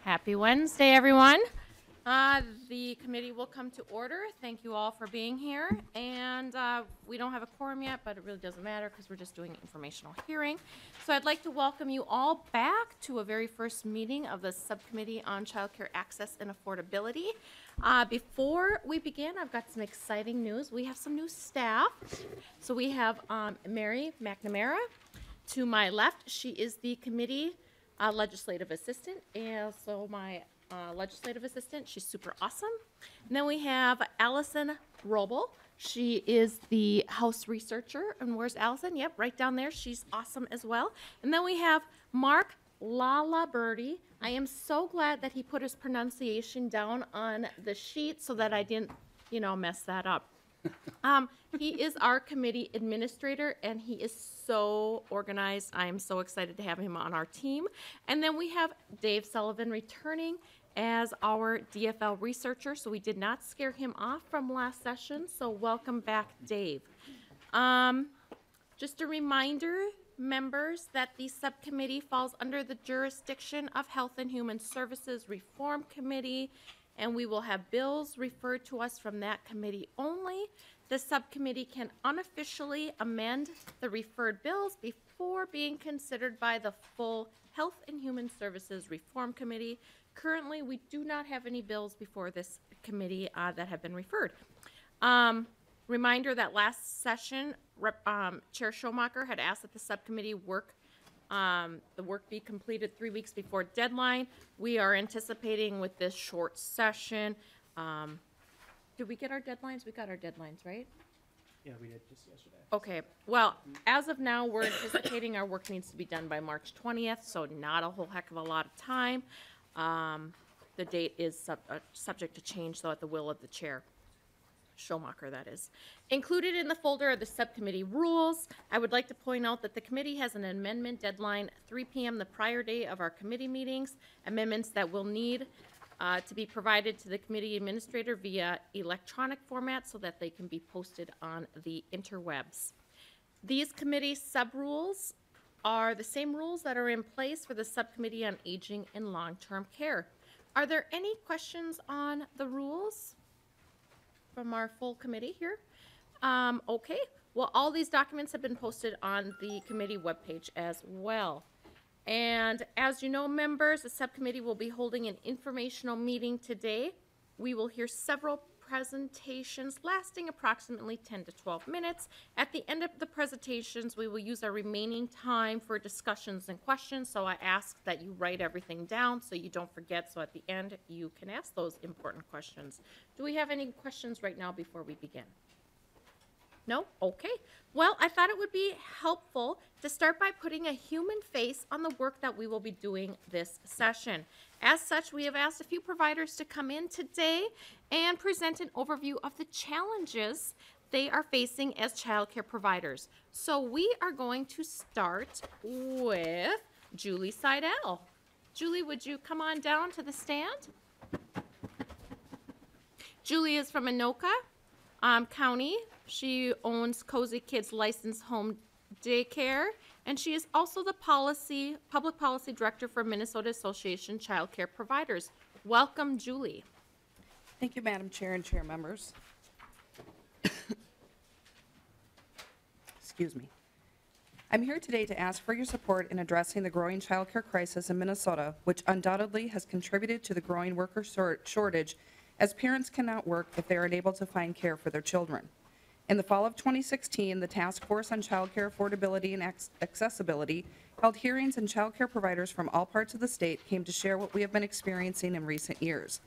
Happy Wednesday, everyone. The committee will come to order. Thank you all for being here. And we don't have a quorum yet, but it really doesn't matter because we're just doing an informational hearing. So I'd like to welcome you all back to a very first meeting of the Subcommittee on Childcare Access and Affordability. Before we begin, I've got some exciting news. We have some new staff. So we have Mary McNamara to my left. She is the committee legislative assistant, and so my legislative assistant, she's super awesome. And then we have Allison Roble. She is the House researcher, and where's Allison? Yep, right down there. She's awesome as well. And then we have Mark Lalaberty. I am so glad that he put his pronunciation down on the sheet so that I didn't, mess that up. He is our committee administrator, and he is so organized. I am so excited to have him on our team. And then we have Dave Sullivan returning as our DFL researcher, so we did not scare him off from last session, so welcome back, Dave. Just a reminder, members, that the subcommittee falls under the jurisdiction of Health and Human Services Reform Committee, and we will have bills referred to us from that committee only. The subcommittee can unofficially amend the referred bills before being considered by the full Health and Human Services Reform Committee. Currently, we do not have any bills before this committee that have been referred. Reminder that last session, Chair Schomacher had asked that the subcommittee the work be completed 3 weeks before deadline. We are anticipating with this short session. Did we get our deadlines? We got our deadlines, right? Yeah, we did just yesterday. Okay. Well, as of now, we're anticipating our work needs to be done by March 20th, so not a whole heck of a lot of time. The date is subject to change, though, at the will of the chair. Schomacher, that is. Included in the folder are the subcommittee rules. I would like to point out that the committee has an amendment deadline 3 p.m. the prior day of our committee meetings. Amendments that will need to be provided to the committee administrator via electronic format so that they can be posted on the interwebs. These committee sub-rules are the same rules that are in place for the Subcommittee on Aging and Long-Term Care. Are there any questions on the rules from our full committee here? Okay. Well, all these documents have been posted on the committee webpage as well. And as you know, members, the subcommittee will be holding an informational meeting today. We will hear several presentations lasting approximately 10 to 12 minutes. At the end of the presentations, we will use our remaining time for discussions and questions. So I ask that you write everything down so you don't forget. So at the end, you can ask those important questions. Do we have any questions right now before we begin? No? Okay. Well, I thought it would be helpful to start by putting a human face on the work that we will be doing this session. As such, we have asked a few providers to come in today and present an overview of the challenges they are facing as childcare providers. So we are going to start with Julie Seidel. Julie, would you come on down to the stand? Julie is from Anoka County. She owns Cozy Kids Licensed Home Daycare, and she is also the public policy director for Minnesota Association Childcare Providers. Welcome, Julie. Thank you, Madam Chair and Chair members. Excuse me. I'm here today to ask for your support in addressing the growing childcare crisis in Minnesota, which undoubtedly has contributed to the growing worker shortage, as parents cannot work if they are unable to find care for their children. In the fall of 2016, the Task Force on Childcare Affordability and Accessibility held hearings, and childcare providers from all parts of the state came to share what we have been experiencing in recent years.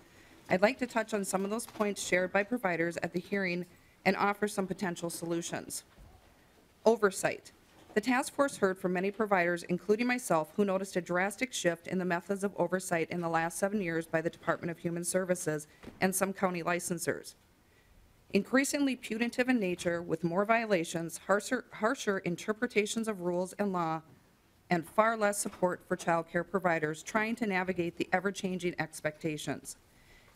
I'd like to touch on some of those points shared by providers at the hearing and offer some potential solutions. Oversight. The task force heard from many providers, including myself, who noticed a drastic shift in the methods of oversight in the last 7 years by the Department of Human Services and some county licensors. Increasingly punitive in nature, with more violations, harsher interpretations of rules and law, and far less support for child care providers trying to navigate the ever-changing expectations.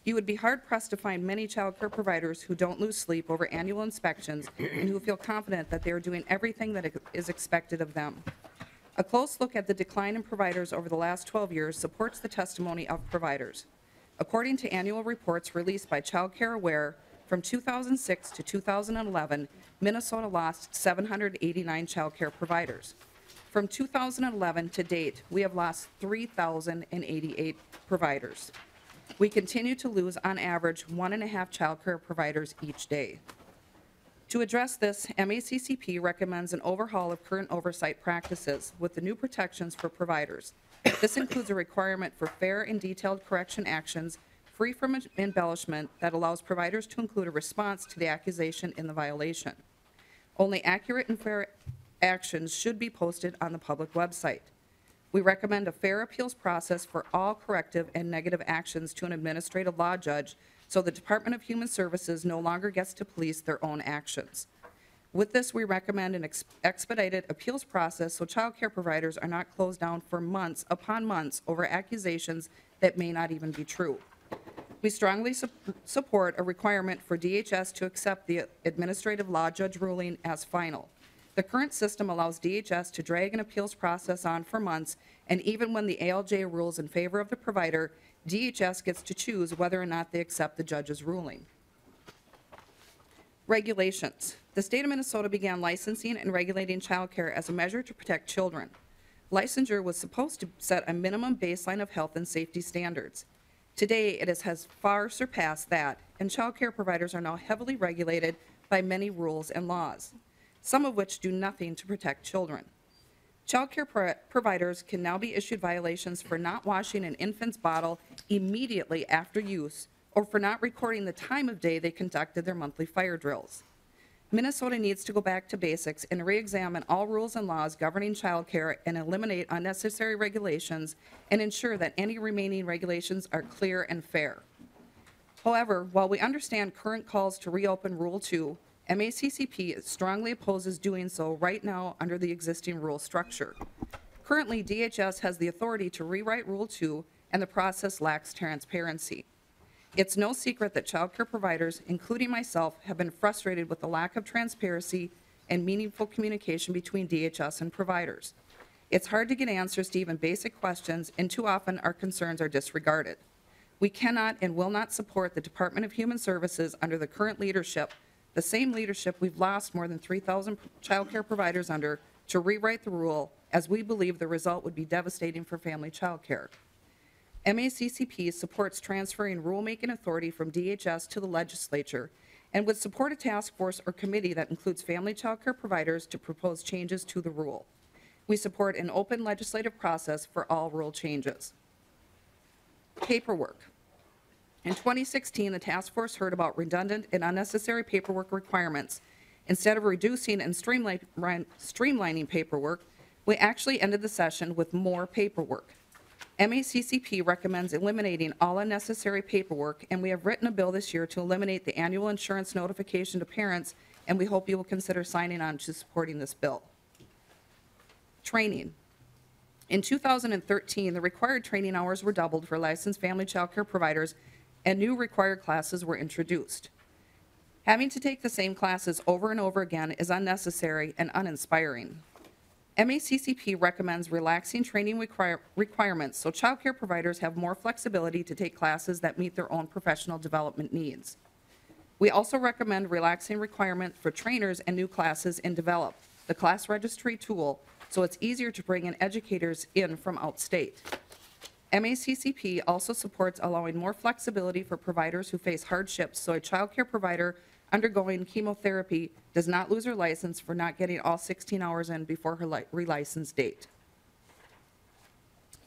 You would be hard-pressed to find many child care providers who don't lose sleep over annual inspections and who feel confident that they are doing everything that is expected of them. A close look at the decline in providers over the last 12 years supports the testimony of providers. According to annual reports released by Childcare Aware, from 2006 to 2011, Minnesota lost 789 childcare providers. From 2011 to date, we have lost 3,088 providers. We continue to lose, on average, 1.5 childcare providers each day. To address this, MACCP recommends an overhaul of current oversight practices with the new protections for providers. This includes a requirement for fair and detailed correction actions free from embellishment that allows providers to include a response to the accusation in the violation. Only accurate and fair actions should be posted on the public website. We recommend a fair appeals process for all corrective and negative actions to an administrative law judge, so the Department of Human Services no longer gets to police their own actions. With this, we recommend an expedited appeals process so child care providers are not closed down for months upon months over accusations that may not even be true. We strongly support a requirement for DHS to accept the administrative law judge ruling as final. The current system allows DHS to drag an appeals process on for months, and even when the ALJ rules in favor of the provider, DHS gets to choose whether or not they accept the judge's ruling. Regulations. The state of Minnesota began licensing and regulating childcare as a measure to protect children. Licensure was supposed to set a minimum baseline of health and safety standards. Today, it has far surpassed that, and childcare providers are now heavily regulated by many rules and laws, some of which do nothing to protect children. Childcare providers can now be issued violations for not washing an infant's bottle immediately after use, or for not recording the time of day they conducted their monthly fire drills. Minnesota needs to go back to basics and re-examine all rules and laws governing childcare and eliminate unnecessary regulations and ensure that any remaining regulations are clear and fair. However, while we understand current calls to reopen Rule 2, MACCP strongly opposes doing so right now under the existing rule structure. Currently, DHS has the authority to rewrite Rule 2, and the process lacks transparency. It's no secret that childcare providers, including myself, have been frustrated with the lack of transparency and meaningful communication between DHS and providers. It's hard to get answers to even basic questions, and too often our concerns are disregarded. We cannot and will not support the Department of Human Services under the current leadership, the same leadership we've lost more than 3,000 childcare providers under, to rewrite the rule, as we believe the result would be devastating for family childcare. MACCP supports transferring rulemaking authority from DHS to the legislature and would support a task force or committee that includes family childcare providers to propose changes to the rule. We support an open legislative process for all rule changes. Paperwork. In 2016, the task force heard about redundant and unnecessary paperwork requirements. Instead of reducing and streamlining paperwork, we actually ended the session with more paperwork. MACCP recommends eliminating all unnecessary paperwork, and we have written a bill this year to eliminate the annual insurance notification to parents, and we hope you will consider signing on to supporting this bill. Training. In 2013, the required training hours were doubled for licensed family child care providers, and new required classes were introduced. Having to take the same classes over and over again is unnecessary and uninspiring. MACCP recommends relaxing training requirements so child care providers have more flexibility to take classes that meet their own professional development needs. We also recommend relaxing requirements for trainers and new classes and develop the class registry tool so it's easier to bring in educators in from outstate. MACCP also supports allowing more flexibility for providers who face hardships so a child care provider undergoing chemotherapy does not lose her license for not getting all 16 hours in before her relicense date.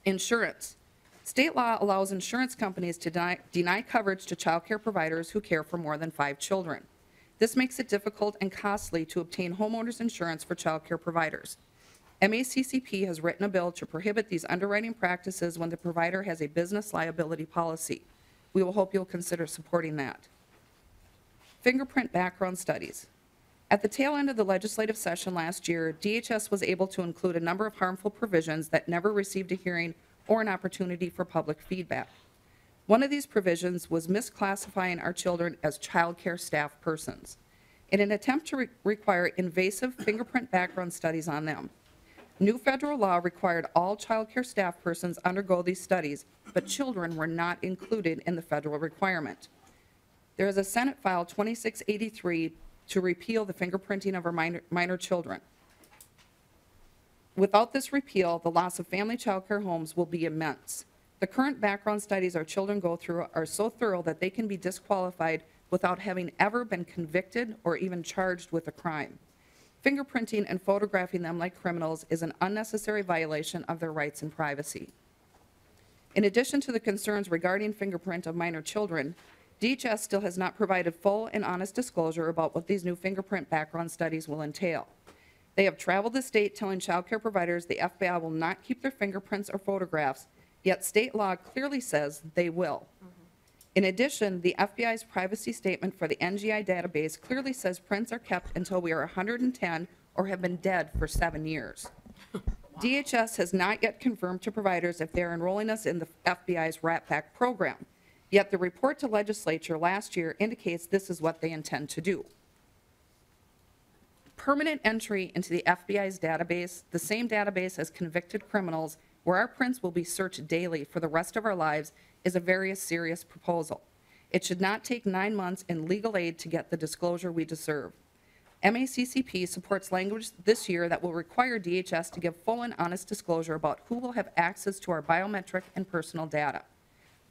Insurance. State law allows insurance companies to deny coverage to child care providers who care for more than 5 children. This makes it difficult and costly to obtain homeowners insurance for child care providers. MACCP has written a bill to prohibit these underwriting practices when the provider has a business liability policy. We will hope you'll consider supporting that. Fingerprint background studies. At the tail end of the legislative session last year, DHS was able to include a number of harmful provisions that never received a hearing or an opportunity for public feedback. One of these provisions was misclassifying our children as child care staff persons in an attempt to require invasive fingerprint background studies on them. New federal law required all childcare staff persons undergo these studies, but children were not included in the federal requirement. There is a Senate File 2683 to repeal the fingerprinting of our minor children. Without this repeal, the loss of family childcare homes will be immense. The current background studies our children go through are so thorough that they can be disqualified without having ever been convicted or even charged with a crime. Fingerprinting and photographing them like criminals is an unnecessary violation of their rights and privacy. In addition to the concerns regarding fingerprint of minor children, DHS still has not provided full and honest disclosure about what these new fingerprint background studies will entail. They have traveled the state telling childcare providers the FBI will not keep their fingerprints or photographs, yet state law clearly says they will. In addition, the FBI's privacy statement for the NGI database clearly says prints are kept until we are 110 or have been dead for 7 years. DHS has not yet confirmed to providers if they are enrolling us in the FBI's Rat Pack program, yet the report to legislature last year indicates this is what they intend to do. Permanent entry into the FBI's database, the same database as convicted criminals, where our prints will be searched daily for the rest of our lives, is a very serious proposal. It should not take 9 months in legal aid to get the disclosure we deserve. MACCP supports language this year that will require DHS to give full and honest disclosure about who will have access to our biometric and personal data,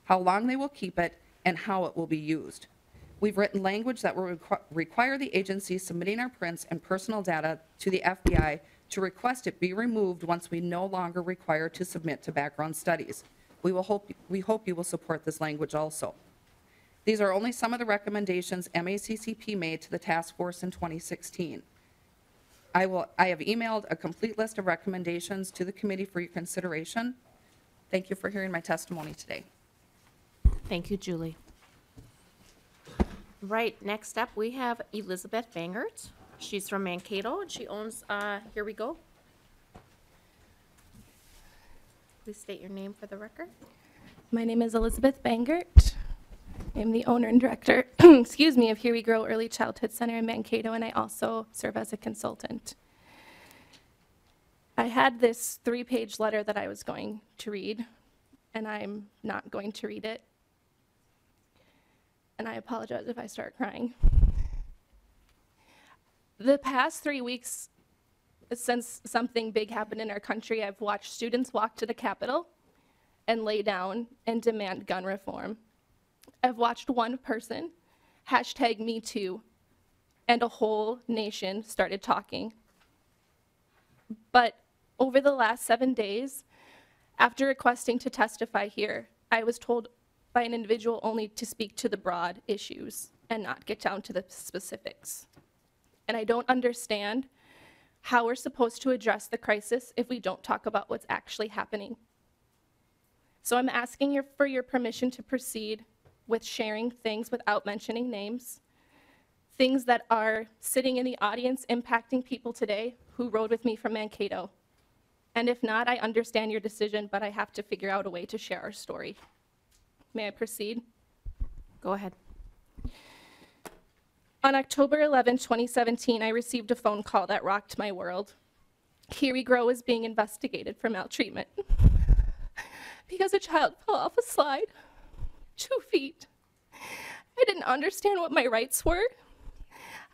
how long they will keep it, and how it will be used. We've written language that will require the agency submitting our prints and personal data to the FBI to request it be removed once we no longer require to submit to background studies. We hope you will support this language also. These are only some of the recommendations MACCP made to the task force in 2016. I have emailed a complete list of recommendations to the committee for your consideration. Thank you for hearing my testimony today. Thank you, Julie. Right, next up, we have Elizabeth Bangert. She's from Mankato, and she owns, Here We Go. Please state your name for the record. My name is Elizabeth Bangert. I'm the owner and director, excuse me, of Here We Grow Early Childhood Center in Mankato, and I also serve as a consultant. I had this 3-page letter that I was going to read, and I'm not going to read it. And I apologize if I start crying. The past 3 weeks, since something big happened in our country, I've watched students walk to the Capitol and lay down and demand gun reform. I've watched one person #MeToo, and a whole nation started talking. But over the last 7 days, after requesting to testify here, I was told by an individual only to speak to the broad issues and not get down to the specifics. And I don't understand how we're supposed to address the crisis if we don't talk about what's actually happening. So I'm asking for your permission to proceed with sharing things without mentioning names, things that are sitting in the audience impacting people today who rode with me from Mankato. And if not, I understand your decision, but I have to figure out a way to share our story. May I proceed? Go ahead. On October 11, 2017, I received a phone call that rocked my world. Here We Grow is being investigated for maltreatment because a child fell off a slide 2 feet. I didn't understand what my rights were.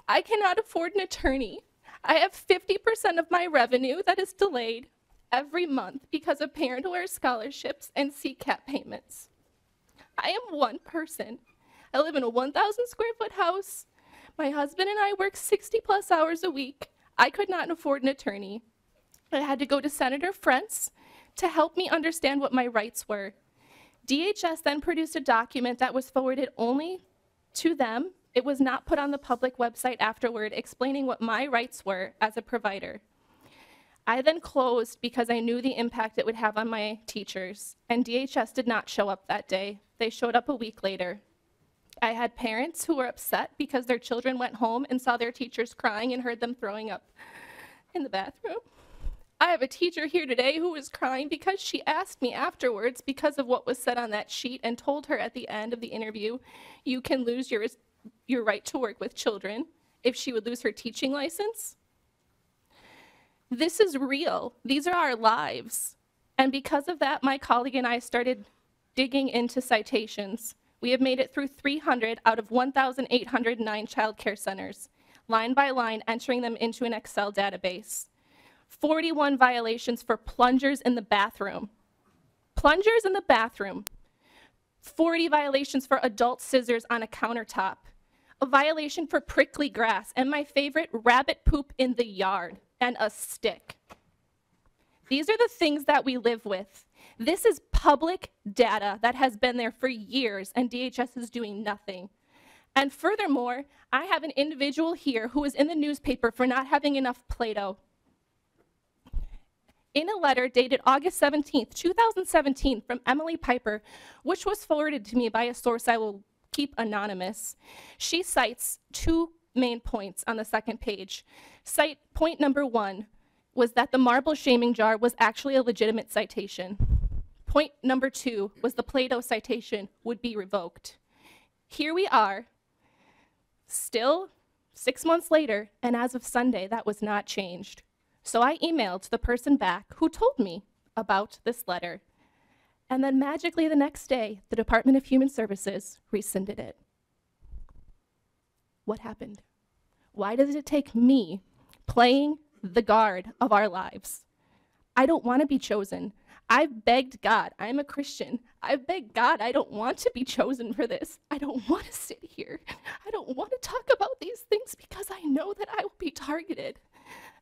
I cannot afford an attorney. I have 50% of my revenue that is delayed every month because of parent-aware scholarships and CCAP payments. I am one person. I live in a 1,000 square foot house. My husband and I work 60+ hours a week. I could not afford an attorney. I had to go to Senator Frentz to help me understand what my rights were. DHS then produced a document that was forwarded only to them. It was not put on the public website afterward, explaining what my rights were as a provider. I then closed because I knew the impact it would have on my teachers, and DHS did not show up that day. They showed up a week later. I had parents who were upset because their children went home and saw their teachers crying and heard them throwing up in the bathroom. I have a teacher here today who was crying because she asked me afterwards, because of what was said on that sheet, and told her at the end of the interview, you can lose your right to work with children, if she would lose her teaching license. This is real. These are our lives. And because of that, my colleague and I started digging into citations. We have made it through 300 out of 1,809 childcare centers, line by line, entering them into an Excel database. 41 violations for plungers in the bathroom. Plungers in the bathroom. 40 violations for adult scissors on a countertop. A violation for prickly grass, and my favorite, rabbit poop in the yard, and a stick. These are the things that we live with. This is public data that has been there for years, and DHS is doing nothing. And furthermore, I have an individual here who is in the newspaper for not having enough Play-Doh. In a letter dated August 17th, 2017 from Emily Piper, which was forwarded to me by a source I will keep anonymous, she cites two main points on the second page. Point number 1 was that the marble shaming jar was actually a legitimate citation. Point number 2 was the Play-Doh citation would be revoked. Here we are, still 6 months later, and as of Sunday, that was not changed. So I emailed the person back who told me about this letter. And then magically the next day, the Department of Human Services rescinded it. What happened? Why does it take me playing the guard of our lives? I don't want to be chosen. I've begged God. I'm a Christian. I've begged God. I don't want to be chosen for this. I don't want to sit here. I don't want to talk about these things because I know that I will be targeted.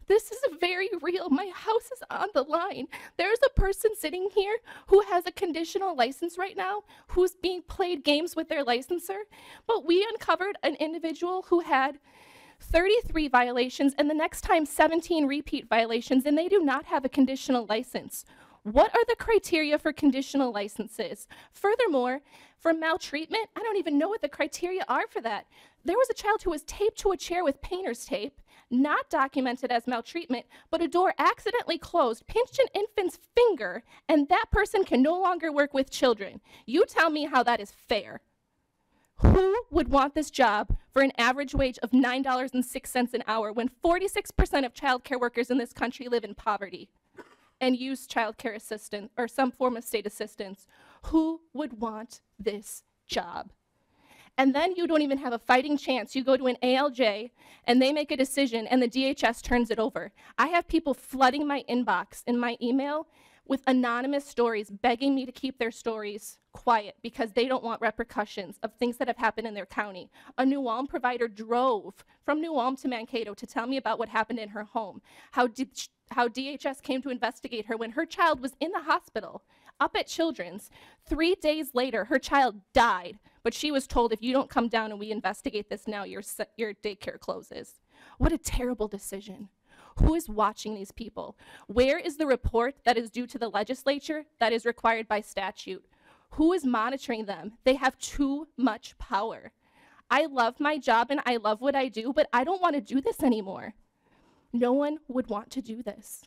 This is very real. My house is on the line. There's a person sitting here who has a conditional license right now who's being played games with their licensor. But we uncovered an individual who had 33 violations and the next time 17 repeat violations, and they do not have a conditional license. What are the criteria for conditional licenses? Furthermore, for maltreatment, I don't even know what the criteria are for that. There was a child who was taped to a chair with painter's tape, not documented as maltreatment, but a door accidentally closed, pinched an infant's finger, and that person can no longer work with children. You tell me how that is fair. Who would want this job for an average wage of $9.06 an hour when 46% of childcare workers in this country live in poverty and use childcare assistance or some form of state assistance? Who would want this job? And then you don't even have a fighting chance. You go to an ALJ and they make a decision and the DHS turns it over. I have people flooding my inbox in my email with anonymous stories begging me to keep their stories quiet because they don't want repercussions of things that have happened in their county. A New Ulm provider drove from New Ulm to Mankato to tell me about what happened in her home, how DHS came to investigate her when her child was in the hospital, up at Children's. 3 days later, her child died, but she was told, if you don't come down and we investigate this now, your daycare closes. What a terrible decision. Who is watching these people? Where is the report that is due to the legislature that is required by statute? Who is monitoring them? They have too much power. I love my job and I love what I do, but I don't want to do this anymore. No one would want to do this.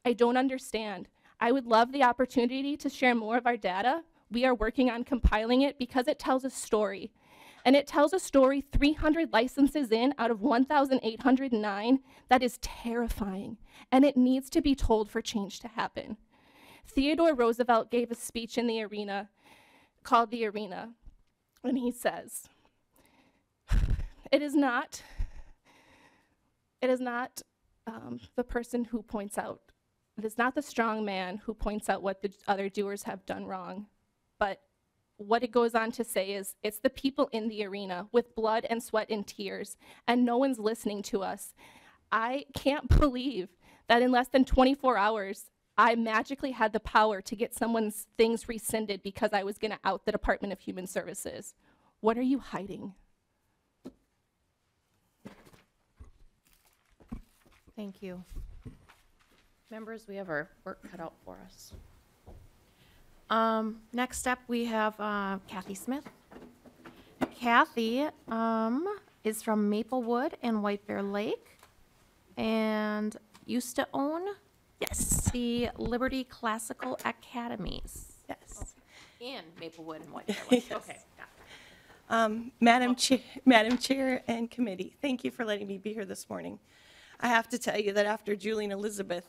I don't understand. I would love the opportunity to share more of our data. We are working on compiling it because it tells a story. And it tells a story 300 licenses in out of 1,809 that is terrifying. And it needs to be told for change to happen. Theodore Roosevelt gave a speech in the arena called The Arena. And he says, it is not the person who points out, it is not the strong man who points out what the other doers have done wrong, but what it goes on to say is it's the people in the arena with blood and sweat and tears, and no one's listening to us. I can't believe that in less than 24 hours, I magically had the power to get someone's things rescinded because I was gonna out the Department of Human Services. What are you hiding? Thank you. Members, we have our work cut out for us. Next up, we have Kathy Smith. Kathy is from Maplewood and White Bear Lake and used to own the Liberty Classical Academies. Yes. In Maplewood and White Bear Lake. Yes. Okay. Got it. Madam Chair and committee, thank you for letting me be here this morning. I have to tell you that after Julie and Elizabeth,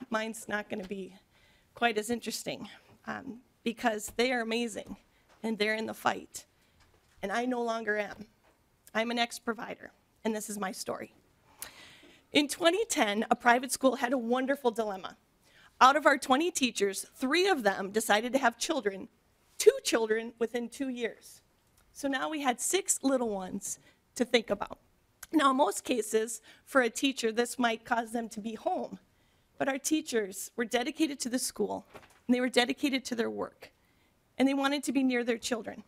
mine's not going to be quite as interesting because they are amazing and they're in the fight. And I no longer am. I'm an ex-provider, and this is my story. In 2010, a private school had a wonderful dilemma. Out of our 20 teachers, 3 of them decided to have children, 2 children within 2 years. So now we had 6 little ones to think about. Now, in most cases, for a teacher, this might cause them to be home. But our teachers were dedicated to the school, and they were dedicated to their work, and they wanted to be near their children.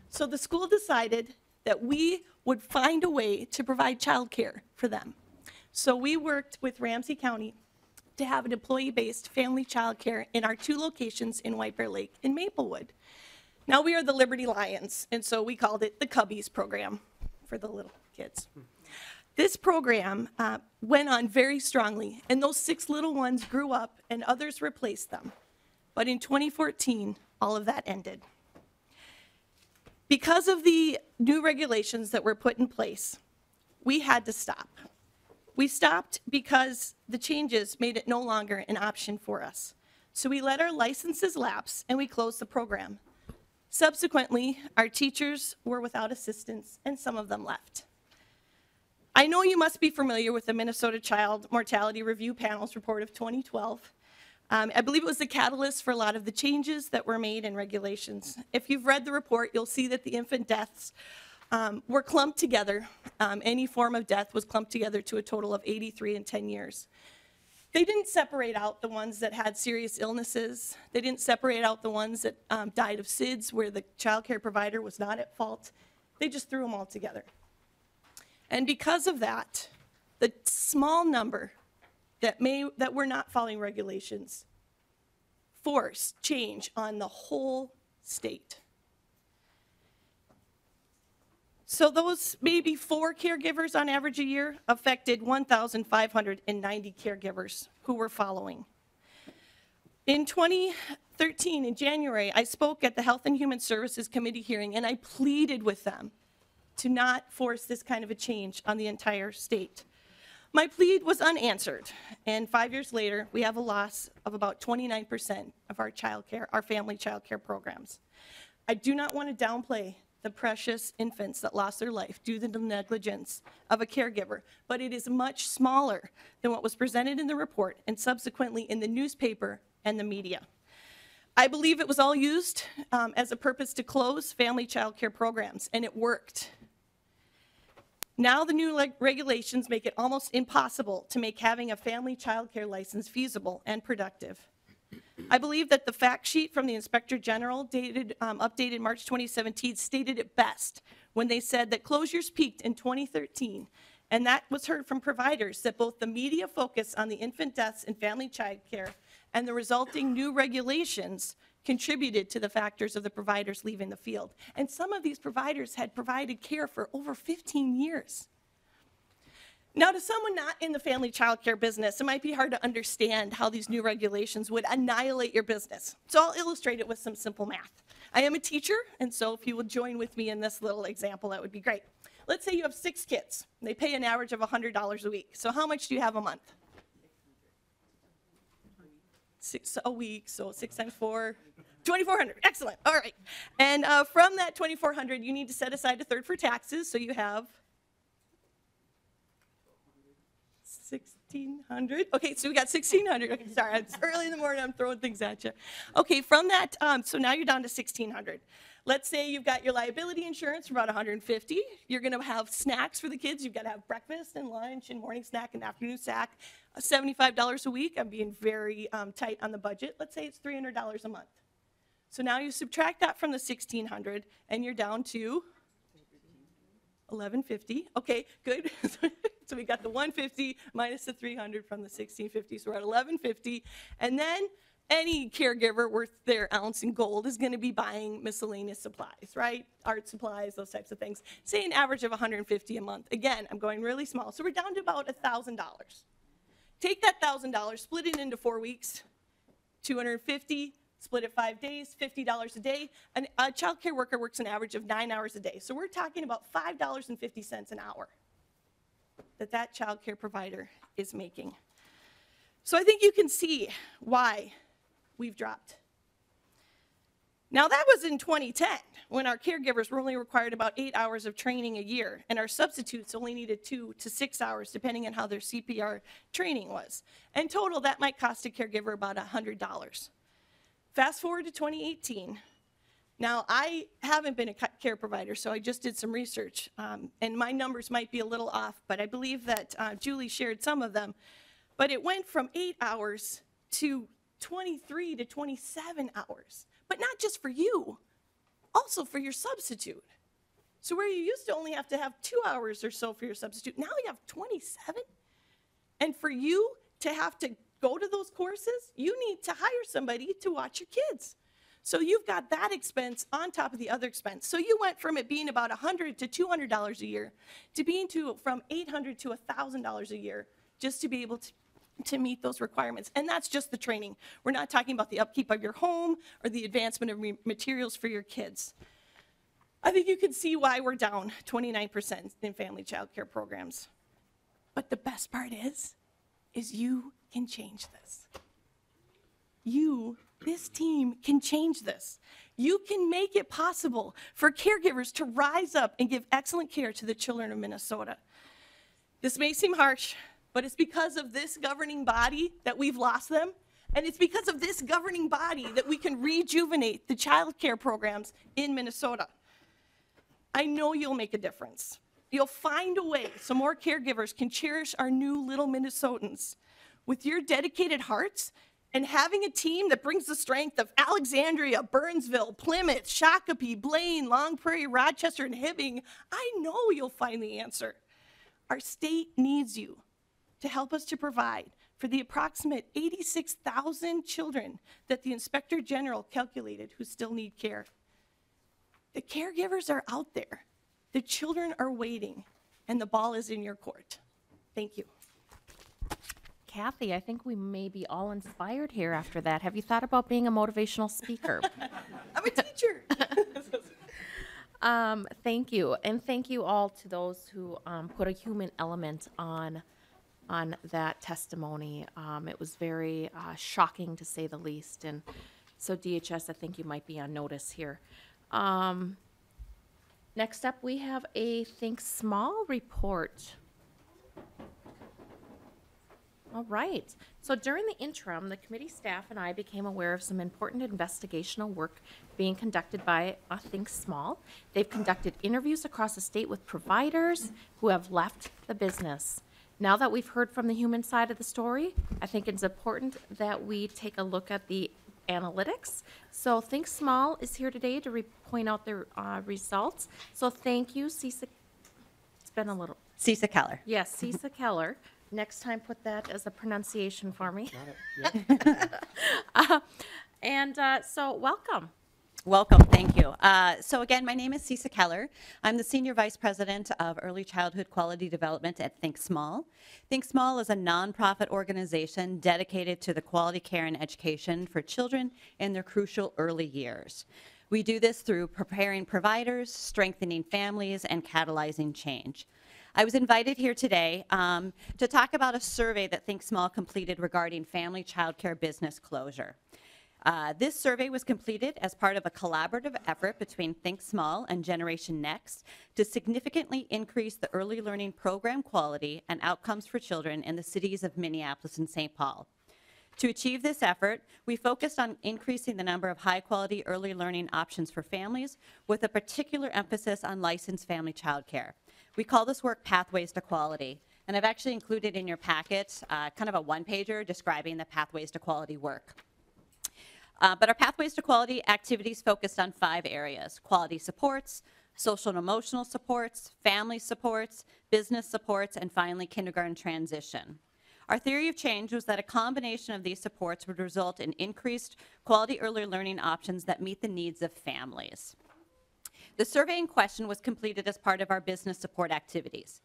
So the school decided that we would find a way to provide childcare for them. So we worked with Ramsey County to have an employee-based family childcare in our 2 locations in White Bear Lake and Maplewood. Now we are the Liberty Lions, and so we called it the Cubbies program for the little kids. This program went on very strongly, and those 6 little ones grew up and others replaced them. But in 2014, all of that ended. Because of the new regulations that were put in place, we had to stop. We stopped because the changes made it no longer an option for us. So we let our licenses lapse and we closed the program. Subsequently, our teachers were without assistance and some of them left. I know you must be familiar with the Minnesota Child Mortality Review Panel's report of 2012. I believe it was the catalyst for a lot of the changes that were made in regulations. If you've read the report, you'll see that the infant deaths were clumped together. Any form of death was clumped together to a total of 83 in 10 years. They didn't separate out the ones that had serious illnesses. They didn't separate out the ones that died of SIDS where the child care provider was not at fault. They just threw them all together. And because of that, the small number that were not following regulations forced change on the whole state. So those maybe 4 caregivers on average a year affected 1,590 caregivers who were following. In 2013, in January, I spoke at the Health and Human Services Committee hearing, and I pleaded with them to not force this kind of a change on the entire state. My plea was unanswered, and 5 years later, we have a loss of about 29% of our childcare, our family childcare programs. I do not want to downplay the precious infants that lost their life due to the negligence of a caregiver, but it is much smaller than what was presented in the report and subsequently in the newspaper and the media. I believe it was all used as a purpose to close family childcare programs, and it worked. Now the new regulations make it almost impossible to make having a family childcare license feasible and productive. I believe that the fact sheet from the Inspector General updated March 2017 stated it best when they said that closures peaked in 2013, and that was heard from providers that both the media focus on the infant deaths in family childcare and the resulting new regulations contributed to the factors of the providers leaving the field. And some of these providers had provided care for over 15 years. Now, to someone not in the family child care business, it might be hard to understand how these new regulations would annihilate your business. So I'll illustrate it with some simple math. I am a teacher, and so if you would join with me in this little example, that would be great. Let's say you have 6 kids. They pay an average of $100 a week. So how much do you have a month? 6 a week, so 6 times 4, 2,400. Excellent. All right. And from that 2,400, you need to set aside a third for taxes. So you have 1,600. Okay, so we got 1,600. Okay, sorry, it's early in the morning. I'm throwing things at you. Okay, from that, so now you're down to 1,600. Let's say you've got your liability insurance for about 150. You're going to have snacks for the kids. You've got to have breakfast and lunch and morning snack and afternoon snack. $75 a week. I'm being very tight on the budget. Let's say it's $300 a month. So now you subtract that from the 1,600, and you're down to 1,150. Okay, good. So we got the 150 minus the 300 from the 1,650. So we're at 1,150, and then any caregiver worth their ounce in gold is going to be buying miscellaneous supplies, right? Art supplies, those types of things. Say an average of $150 a month. Again, I'm going really small. So we're down to about $1,000. Take that $1,000, split it into 4 weeks, 250, split it 5 days, $50 a day. A child care worker works an average of 9 hours a day. So we're talking about $5.50 an hour that child care provider is making. So I think you can see why we've dropped. Now that was in 2010, when our caregivers were only required about 8 hours of training a year, and our substitutes only needed 2 to 6 hours, depending on how their CPR training was. In total, that might cost a caregiver about $100. Fast forward to 2018. Now, I haven't been a care provider, so I just did some research, and my numbers might be a little off, but I believe that Julie shared some of them. But it went from 8 hours to 23 to 27 hours. But not just for you, also for your substitute. So where you used to only have to have 2 hours or so for your substitute, now you have 27? And for you to have to go to those courses, you need to hire somebody to watch your kids. So you've got that expense on top of the other expense. So you went from it being about $100 to $200 a year to being from $800 to $1,000 a year just to be able to meet those requirements. And that's just the training. We're not talking about the upkeep of your home or the advancement of materials for your kids. I think you can see why we're down 29% in family child care programs. But the best part is you can change this. This team can change this. You can make it possible for caregivers to rise up and give excellent care to the children of Minnesota. This may seem harsh, but it's because of this governing body that we've lost them, and it's because of this governing body that we can rejuvenate the child care programs in Minnesota. I know you'll make a difference. You'll find a way so more caregivers can cherish our new little Minnesotans. With your dedicated hearts and having a team that brings the strength of Alexandria, Burnsville, Plymouth, Shakopee, Blaine, Long Prairie, Rochester, and Hibbing, I know you'll find the answer. Our state needs you to help us to provide for the approximate 86,000 children that the Inspector General calculated who still need care. The caregivers are out there, the children are waiting, and the ball is in your court. Thank you. Kathy, I think we may be all inspired here after that. Have you thought about being a motivational speaker? I'm a teacher. Thank you, and thank you all to those who put a human element on that testimony. It was very shocking, to say the least, and so DHS, I think you might be on notice here. Next up, we have a Think Small report. All right. So during the interim, the committee staff and I became aware of some important investigational work being conducted by Think Small. They've conducted interviews across the state with providers who have left the business. Now that we've heard from the human side of the story, I think it's important that we take a look at the analytics. So Think Small is here today to point out their results. So thank you, Cisa. It's been a little. Cisa Keller. Yes, Cisa Keller. Next time, put that as a pronunciation for me. So welcome. Welcome, thank you. So again, my name is Cisa Keller. I'm the Senior Vice President of Early Childhood Quality Development at Think Small. Think Small is a nonprofit organization dedicated to the quality care and education for children in their crucial early years. We do this through preparing providers, strengthening families, and catalyzing change. I was invited here today to talk about a survey that Think Small completed regarding family child care business closure. This survey was completed as part of a collaborative effort between Think Small and Generation Next to significantly increase the early learning program quality and outcomes for children in the cities of Minneapolis and St. Paul. To achieve this effort, we focused on increasing the number of high-quality early learning options for families, with a particular emphasis on licensed family child care. We call this work Pathways to Quality, and I've actually included in your packet kind of a one-pager describing the Pathways to Quality work. But our Pathways to Quality activities focused on 5 areas: quality supports, social and emotional supports, family supports, business supports, and finally kindergarten transition. Our theory of change was that a combination of these supports would result in increased quality early learning options that meet the needs of families. The survey in question was completed as part of our business support activities.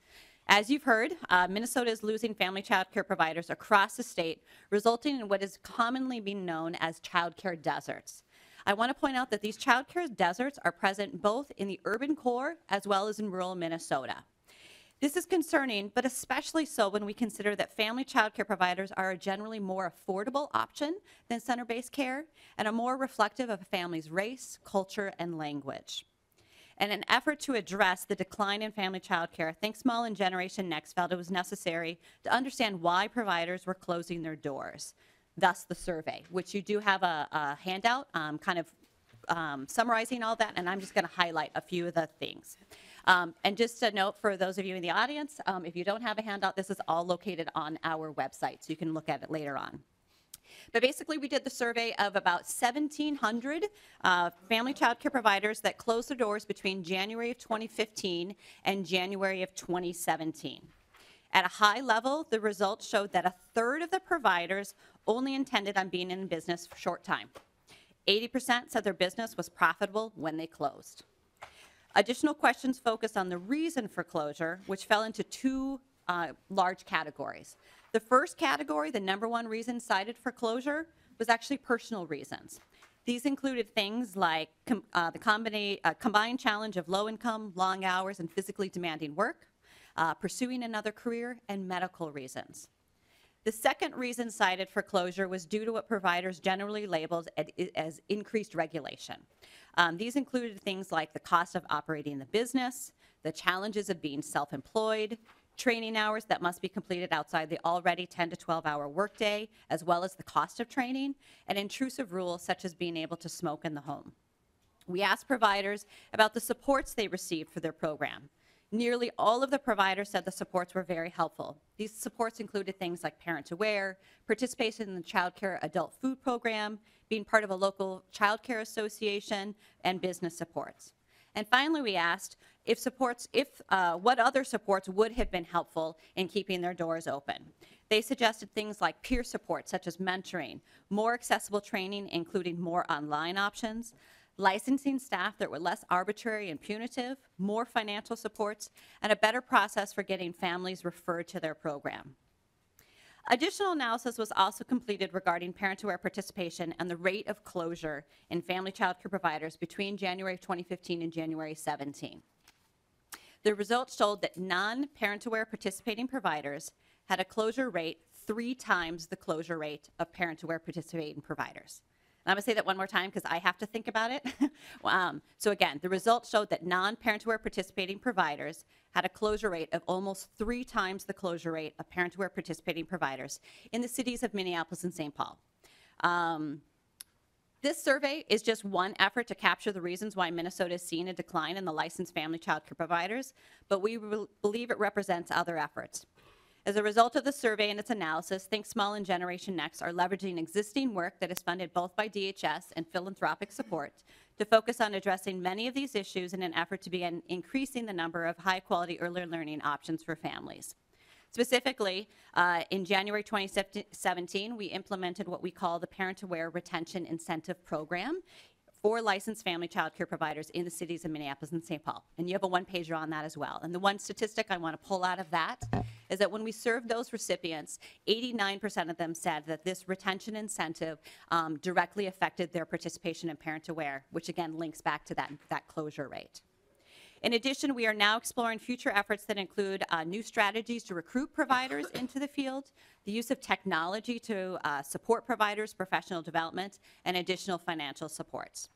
As you've heard, Minnesota is losing family child care providers across the state, resulting in what is commonly being known as child care deserts. I want to point out that these child care deserts are present both in the urban core as well as in rural Minnesota. This is concerning, but especially so when we consider that family child care providers are a generally more affordable option than center-based care and are more reflective of a family's race, culture, and language. In an effort to address the decline in family child care, Think Small and Generation Next felt it was necessary to understand why providers were closing their doors, thus the survey, which you do have a handout summarizing all that, and I'm just going to highlight a few of the things. And just a note for those of you in the audience, if you don't have a handout, this is all located on our website, so you can look at it later on. But basically, we did the survey of about 1,700 family child care providers that closed their doors between January of 2015 and January of 2017. At a high level, the results showed that a third of the providers only intended on being in business for a short time. 80% said their business was profitable when they closed. Additional questions focused on the reason for closure, which fell into two large categories. The first category, the number one reason cited for closure, was actually personal reasons. These included things like the combined challenge of low income, long hours, and physically demanding work, pursuing another career, and medical reasons. The second reason cited for closure was due to what providers generally labeled as increased regulation. These included things like the cost of operating the business, the challenges of being self-employed, training hours that must be completed outside the already 10 to 12-hour workday, as well as the cost of training, and intrusive rules such as being able to smoke in the home. We asked providers about the supports they received for their program. Nearly all of the providers said the supports were very helpful. These supports included things like Parent Aware, participation in the Childcare adult food program, being part of a local childcare association, and business supports. And finally, we asked what other supports would have been helpful in keeping their doors open. They suggested things like peer support, such as mentoring, more accessible training, including more online options, licensing staff that were less arbitrary and punitive, more financial supports, and a better process for getting families referred to their program. Additional analysis was also completed regarding parent-aware participation and the rate of closure in family child care providers between January 2015 and January 17. The results showed that non-parent-aware participating providers had a closure rate 3 times the closure rate of parent-aware participating providers. And I'm going to say that one more time because I have to think about it. So again, the results showed that non-parent-aware participating providers had a closure rate of almost 3 times the closure rate of parent-aware participating providers in the cities of Minneapolis and St. Paul. This survey is just one effort to capture the reasons why Minnesota is seeing a decline in the licensed family child care providers, but we believe it represents other efforts. As a result of the survey and its analysis, Think Small and Generation Next are leveraging existing work that is funded both by DHS and philanthropic support to focus on addressing many of these issues in an effort to begin increasing the number of high-quality early learning options for families. Specifically, in January 2017, we implemented what we call the Parent-Aware Retention Incentive Program for licensed family child care providers in the cities of Minneapolis and St. Paul. And you have a one-pager on that as well. And the one statistic I want to pull out of that is that when we served those recipients, 89% of them said that this retention incentive directly affected their participation in Parent Aware, which again links back to that closure rate. In addition, we are now exploring future efforts that include new strategies to recruit providers into the field, the use of technology to support providers' professional development, and additional financial supports.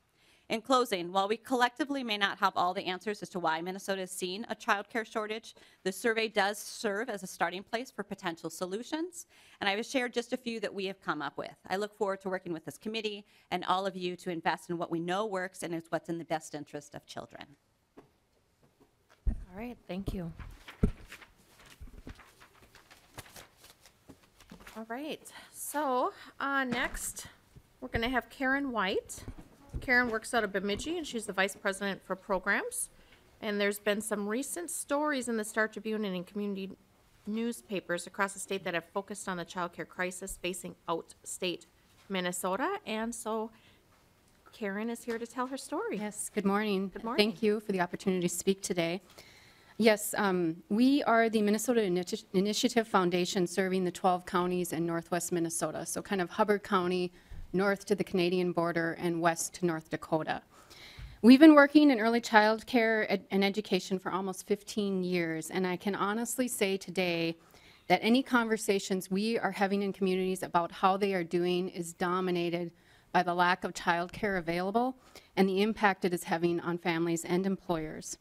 In closing, while we collectively may not have all the answers as to why Minnesota is seeing a child care shortage, the survey does serve as a starting place for potential solutions, and I have shared just a few that we have come up with. I look forward to working with this committee and all of you to invest in what we know works and is what's in the best interest of children. All right, thank you. All right, so next we're going to have Karen White. Karen works out of Bemidji, and she's the Vice President for Programs. And there's been some recent stories in the Star Tribune and in community newspapers across the state that have focused on the child care crisis facing outstate Minnesota. And so Karen is here to tell her story. Yes, good morning. Good morning. Thank you for the opportunity to speak today. Yes, we are the Minnesota Initiative Foundation serving the 12 counties in northwest Minnesota, so kind of Hubbard County, north to the Canadian border, and west to North Dakota. We've been working in early child care and education for almost 15 years, and I can honestly say today that any conversations we are having in communities about how they are doing is dominated by the lack of child care available and the impact it is having on families and employers.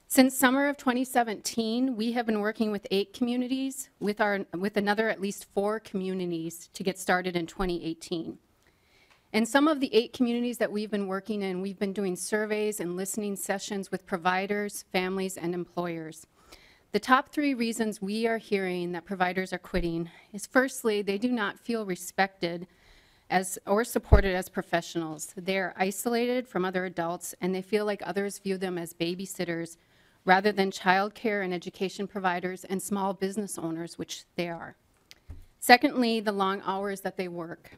Since summer of 2017, we have been working with 8 communities with another at least 4 communities to get started in 2018. In some of the 8 communities that we've been working in, we've been doing surveys and listening sessions with providers, families, and employers. The top 3 reasons we are hearing that providers are quitting is, firstly, they do not feel respected or supported as professionals. They are isolated from other adults, and they feel like others view them as babysitters rather than child care and education providers and small business owners, which they are. Secondly, the long hours that they work.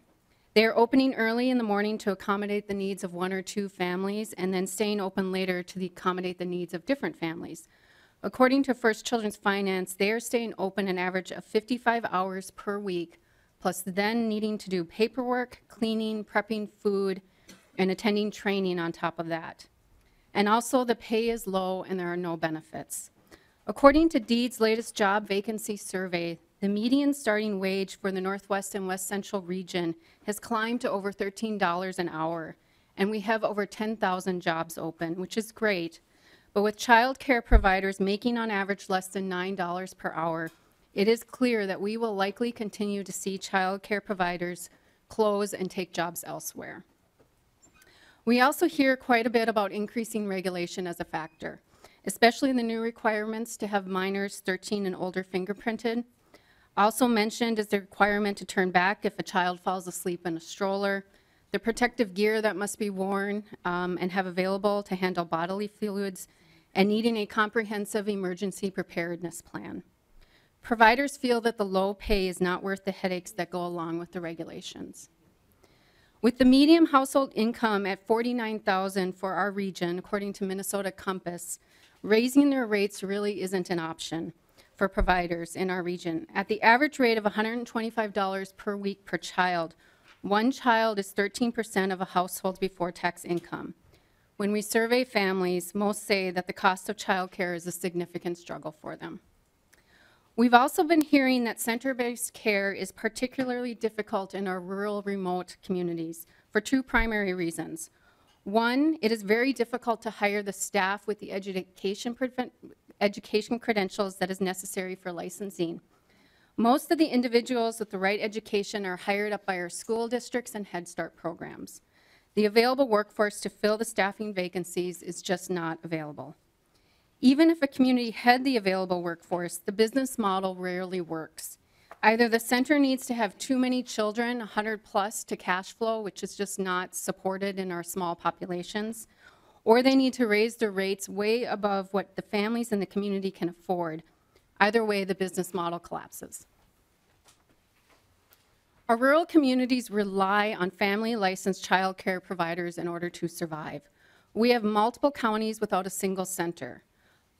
They are opening early in the morning to accommodate the needs of 1 or 2 families and then staying open later to accommodate the needs of different families. According to First Children's Finance, they are staying open an average of 55 hours per week, plus then needing to do paperwork, cleaning, prepping food, and attending training on top of that. And also the pay is low and there are no benefits. According to Deed's latest job vacancy survey, the median starting wage for the Northwest and West Central region has climbed to over $13 an hour, and we have over 10,000 jobs open, which is great. But with child care providers making on average less than $9 per hour, it is clear that we will likely continue to see child care providers close and take jobs elsewhere. We also hear quite a bit about increasing regulation as a factor, especially the new requirements to have minors 13 and older fingerprinted. Also mentioned is the requirement to turn back if a child falls asleep in a stroller, the protective gear that must be worn and have available to handle bodily fluids, and needing a comprehensive emergency preparedness plan. Providers feel that the low pay is not worth the headaches that go along with the regulations. With the median household income at $49,000 for our region, according to Minnesota Compass, raising their rates really isn't an option for providers in our region. At the average rate of $125 per week per child, one child is 13% of a household's before tax income. When we survey families, most say that the cost of childcare is a significant struggle for them. We've also been hearing that center-based care is particularly difficult in our rural, remote communities for 2 primary reasons. One, it is very difficult to hire the staff with the education credentials that is necessary for licensing. Most of the individuals with the right education are hired up by our school districts and Head Start programs. The available workforce to fill the staffing vacancies is just not available. Even if a community had the available workforce, the business model rarely works. Either the center needs to have too many children, 100 plus, to cash flow, which is just not supported in our small populations, or they need to raise their rates way above what the families in the community can afford. Either way, the business model collapses. Our rural communities rely on family licensed child care providers in order to survive. We have multiple counties without a single center.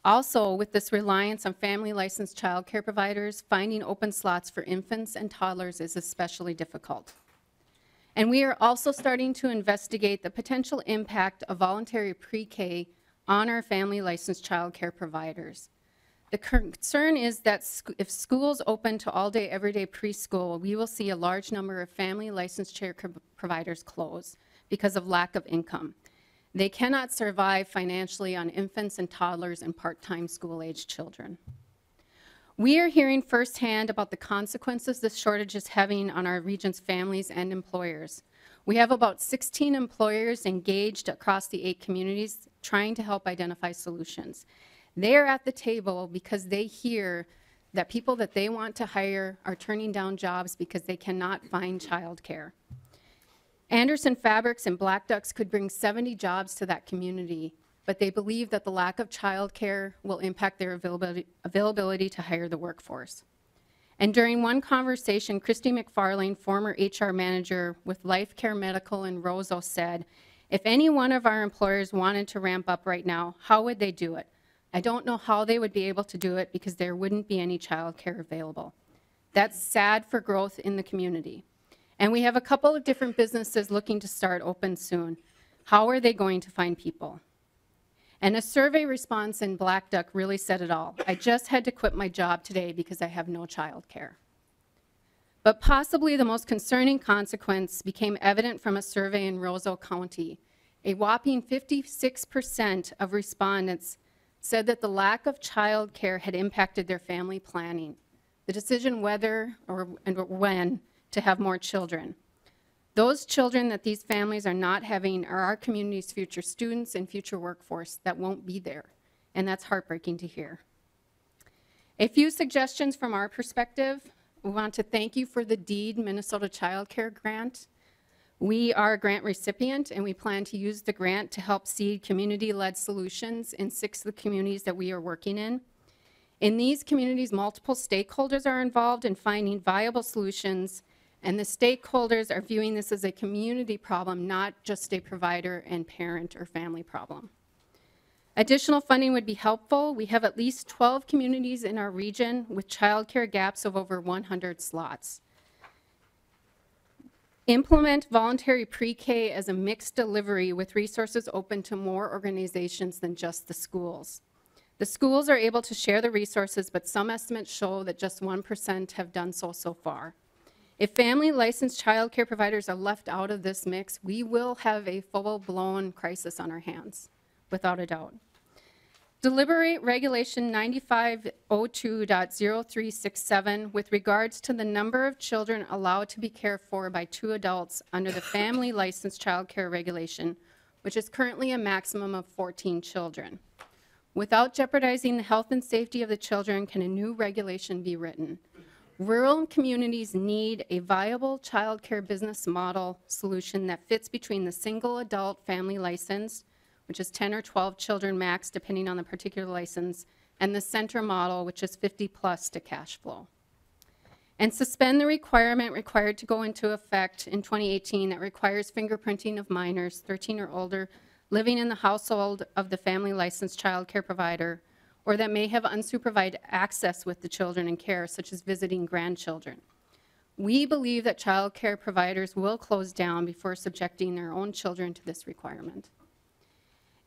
Also, with this reliance on family licensed child care providers, finding open slots for infants and toddlers is especially difficult. And we are also starting to investigate the potential impact of voluntary pre-K on our family licensed child care providers. The concern is that if schools open to all-day, everyday preschool, we will see a large number of family licensed child care providers close because of lack of income. They cannot survive financially on infants and toddlers and part-time school-aged children. We are hearing firsthand about the consequences this shortage is having on our region's families and employers. We have about 16 employers engaged across the 8 communities trying to help identify solutions. They are at the table because they hear that people that they want to hire are turning down jobs because they cannot find childcare. Anderson Fabrics and Black Ducks could bring 70 jobs to that community, but they believe that the lack of childcare will impact their availability to hire the workforce. And during one conversation, Christy McFarlane, former HR manager with Life Care Medical in Roseau, said, "If any one of our employers wanted to ramp up right now, how would they do it? I don't know how they would be able to do it because there wouldn't be any childcare available." That's sad for growth in the community. And we have a couple of different businesses looking to start open soon. How are they going to find people? And a survey response in Black Duck really said it all. I just had to quit my job today because I have no childcare. But possibly the most concerning consequence became evident from a survey in Roseau County. A whopping 56% of respondents said that the lack of childcare had impacted their family planning, the decision whether and when to have more children. Those children that these families are not having are our community's future students and future workforce that won't be there, and that's heartbreaking to hear. A few suggestions from our perspective. We want to thank you for the DEED Minnesota Child Care Grant. We are a grant recipient, and we plan to use the grant to help seed community-led solutions in 6 of the communities that we are working in. In these communities, multiple stakeholders are involved in finding viable solutions, and the stakeholders are viewing this as a community problem, not just a provider and parent or family problem. Additional funding would be helpful. We have at least 12 communities in our region with childcare gaps of over 100 slots. Implement voluntary pre-K as a mixed delivery with resources open to more organizations than just the schools. The schools are able to share the resources, but some estimates show that just 1% have done so far. If family licensed childcare providers are left out of this mix, we will have a full-blown crisis on our hands, without a doubt. Deliberate Regulation 9502.0367 with regards to the number of children allowed to be cared for by 2 adults under the Family Licensed Child Care Regulation, which is currently a maximum of 14 children. Without jeopardizing the health and safety of the children, can a new regulation be written? Rural communities need a viable child care business model solution that fits between the single adult family license, which is 10 or 12 children max, depending on the particular license, and the center model, which is 50 plus to cash flow. And suspend the requirement required to go into effect in 2018 that requires fingerprinting of minors 13 or older living in the household of the family licensed child care provider, or that may have unsupervised access with the children in care, such as visiting grandchildren. We believe that child care providers will close down before subjecting their own children to this requirement.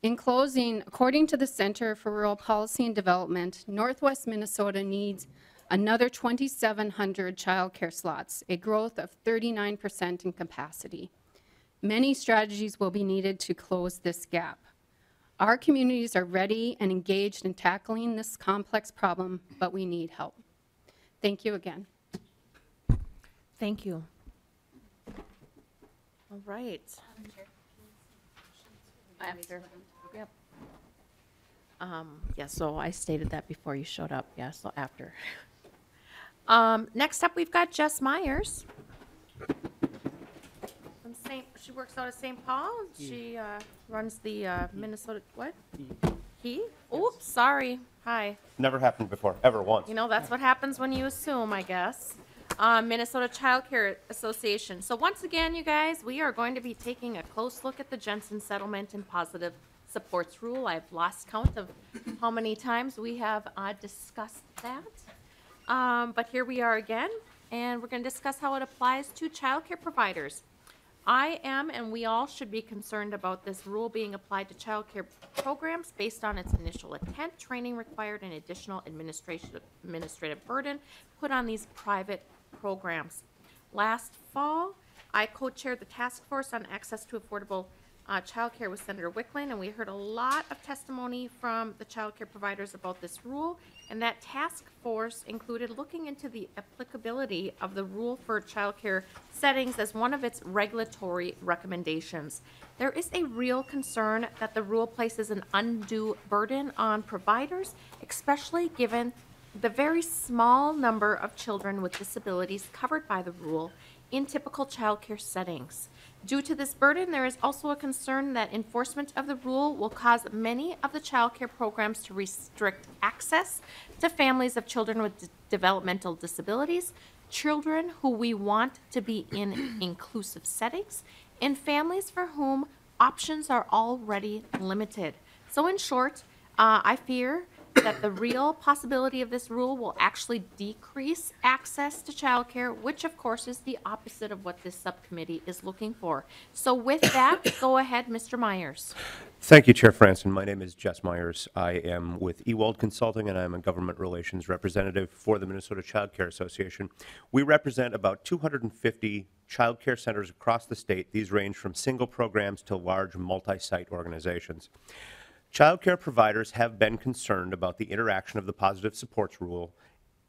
In closing, according to the Center for Rural Policy and Development, Northwest Minnesota needs another 2,700 child care slots, a growth of 39% in capacity. Many strategies will be needed to close this gap. Our communities are ready and engaged in tackling this complex problem, but we need help. Thank you again. Thank you. All right. After, yep. Yeah, so I stated that before you showed up. Yeah, so after. Next up, we've got Jess Myers. She works out of St. Paul. She runs the Minnesota, what? He? Oops, sorry. Hi. Never happened before, ever once. You know, that's what happens when you assume, I guess. Minnesota Childcare Association. So once again, you guys, we are going to be taking a close look at the Jensen Settlement and Positive Supports Rule. I've lost count of how many times we have discussed that. But here we are again, and we're going to discuss how it applies to childcare providers. I am, and we all should be concerned about this rule being applied to childcare programs based on its initial intent, training required, and additional administrative burden put on these private programs. Last fall, I co-chaired the task force on access to affordable childcare with Senator Wickland, and we heard a lot of testimony from the childcare providers about this rule, and that task force included looking into the applicability of the rule for childcare settings as one of its regulatory recommendations. There is a real concern that the rule places an undue burden on providers, especially given the very small number of children with disabilities covered by the rule in typical childcare settings. Due to this burden, there is also a concern that enforcement of the rule will cause many of the childcare programs to restrict access to families of children with developmental disabilities, children who we want to be in inclusive settings, and families for whom options are already limited. So in short, I fear that the real possibility of this rule will actually decrease access to childcare, which of course is the opposite of what this subcommittee is looking for. So with that, go ahead, Mr. Myers. Thank you, Chair Franson. My name is Jess Myers. I am with Ewald Consulting, and I'm a government relations representative for the Minnesota Child Care Association. We represent about 250 child care centers across the state. These range from single programs to large multi-site organizations. Child care providers have been concerned about the interaction of the positive supports rule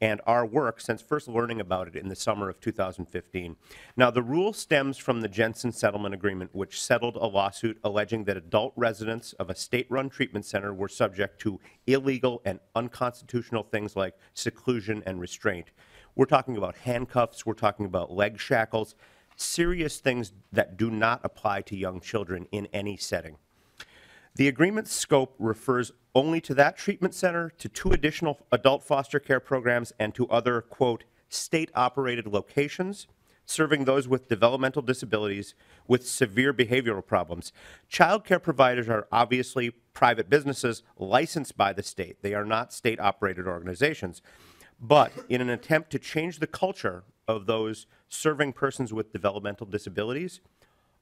and our work since first learning about it in the summer of 2015. Now, the rule stems from the Jensen Settlement Agreement, which settled a lawsuit alleging that adult residents of a state-run treatment center were subject to illegal and unconstitutional things like seclusion and restraint. We're talking about handcuffs, we're talking about leg shackles, serious things that do not apply to young children in any setting. The agreement's scope refers only to that treatment center, to 2 additional adult foster care programs, and to other, quote, state-operated locations serving those with developmental disabilities with severe behavioral problems. Child care providers are obviously private businesses licensed by the state. They are not state-operated organizations. But in an attempt to change the culture of those serving persons with developmental disabilities,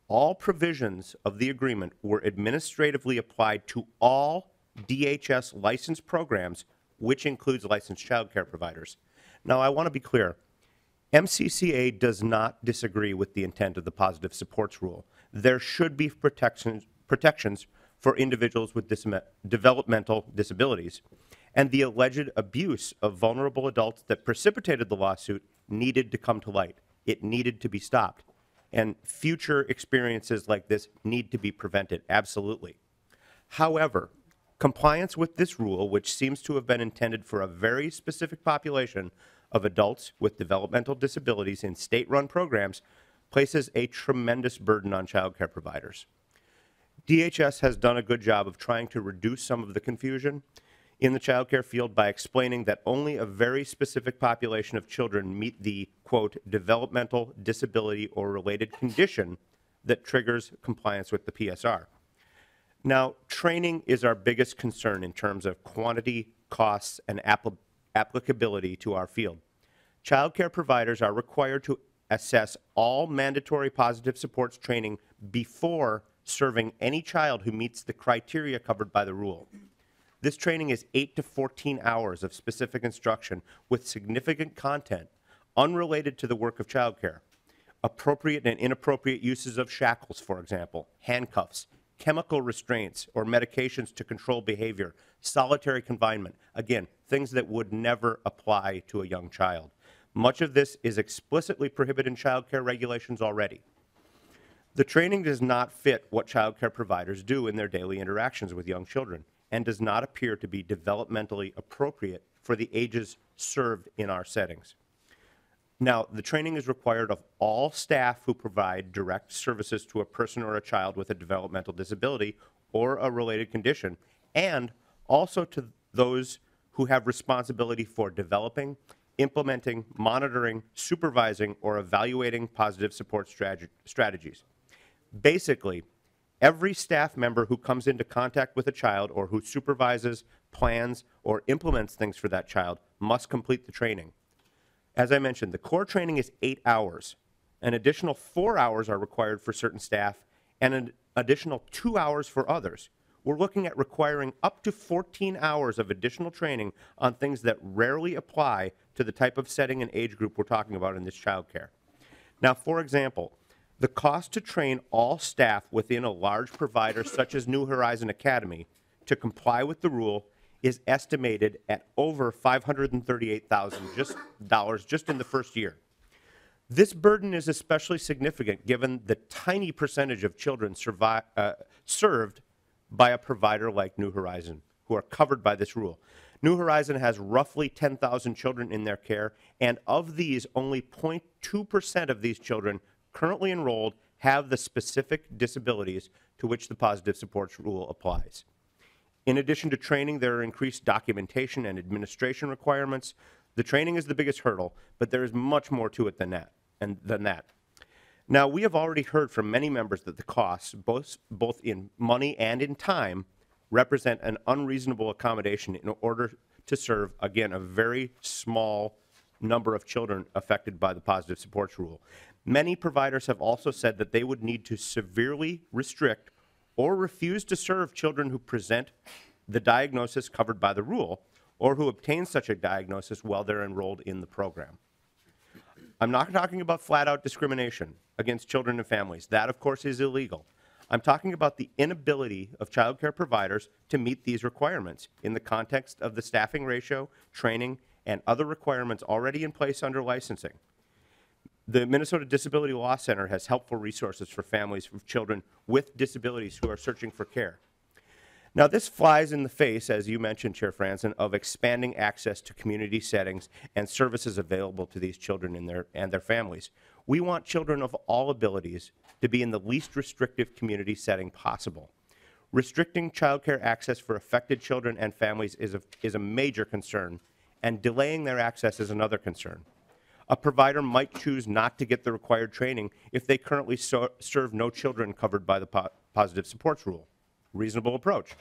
all provisions of the agreement were administratively applied to all DHS licensed programs, which includes licensed child care providers. Now, I want to be clear. MCCA does not disagree with the intent of the positive supports rule. There should be protections for individuals with developmental disabilities, and the alleged abuse of vulnerable adults that precipitated the lawsuit needed to come to light. It needed to be stopped. And future experiences like this need to be prevented, absolutely. However, compliance with this rule, which seems to have been intended for a very specific population of adults with developmental disabilities in state-run programs, places a tremendous burden on child care providers. DHS has done a good job of trying to reduce some of the confusion in the child care field by explaining that only a very specific population of children meet the, quote, developmental disability or related condition that triggers compliance with the PSR. Now, training is our biggest concern in terms of quantity, costs, and applicability to our field. Child care providers are required to assess all mandatory positive supports training before serving any child who meets the criteria covered by the rule. This training is 8 to 14 hours of specific instruction with significant content unrelated to the work of child care. Appropriate and inappropriate uses of shackles, for example, handcuffs, chemical restraints or medications to control behavior, solitary confinement, again, things that would never apply to a young child. Much of this is explicitly prohibited in child care regulations already. The training does not fit what child care providers do in their daily interactions with young children, and does not appear to be developmentally appropriate for the ages served in our settings. Now, the training is required of all staff who provide direct services to a person or a child with a developmental disability or a related condition, and also to those who have responsibility for developing, implementing, monitoring, supervising, or evaluating positive support strategies. Basically, every staff member who comes into contact with a child or who supervises, plans, or implements things for that child must complete the training. As I mentioned, the core training is 8 hours. An additional 4 hours are required for certain staff and an additional 2 hours for others. We're looking at requiring up to 14 hours of additional training on things that rarely apply to the type of setting and age group we're talking about in this child care. Now, for example, the cost to train all staff within a large provider such as New Horizon Academy to comply with the rule is estimated at over $538,000 just in the first year. This burden is especially significant given the tiny percentage of children served by a provider like New Horizon who are covered by this rule. New Horizon has roughly 10,000 children in their care, and of these, only 0.2% of these children currently enrolled have the specific disabilities to which the positive supports rule applies. In addition to training, there are increased documentation and administration requirements. The training is the biggest hurdle, but there is much more to it than that. Now, we have already heard from many members that the costs, both in money and in time, represent an unreasonable accommodation in order to serve, again, a very small number of children affected by the positive supports rule. Many providers have also said that they would need to severely restrict or refuse to serve children who present the diagnosis covered by the rule or who obtain such a diagnosis while they're enrolled in the program. I'm not talking about flat-out discrimination against children and families. That, of course, is illegal. I'm talking about the inability of child care providers to meet these requirements in the context of the staffing ratio, training, and other requirements already in place under licensing. The Minnesota Disability Law Center has helpful resources for families of children with disabilities who are searching for care. Now, this flies in the face, as you mentioned, Chair Franzen, of expanding access to community settings and services available to these children and their families. We want children of all abilities to be in the least restrictive community setting possible. Restricting child care access for affected children and families is a major concern, and delaying their access is another concern. A provider might choose not to get the required training if they currently serve no children covered by the positive supports rule. Reasonable approach.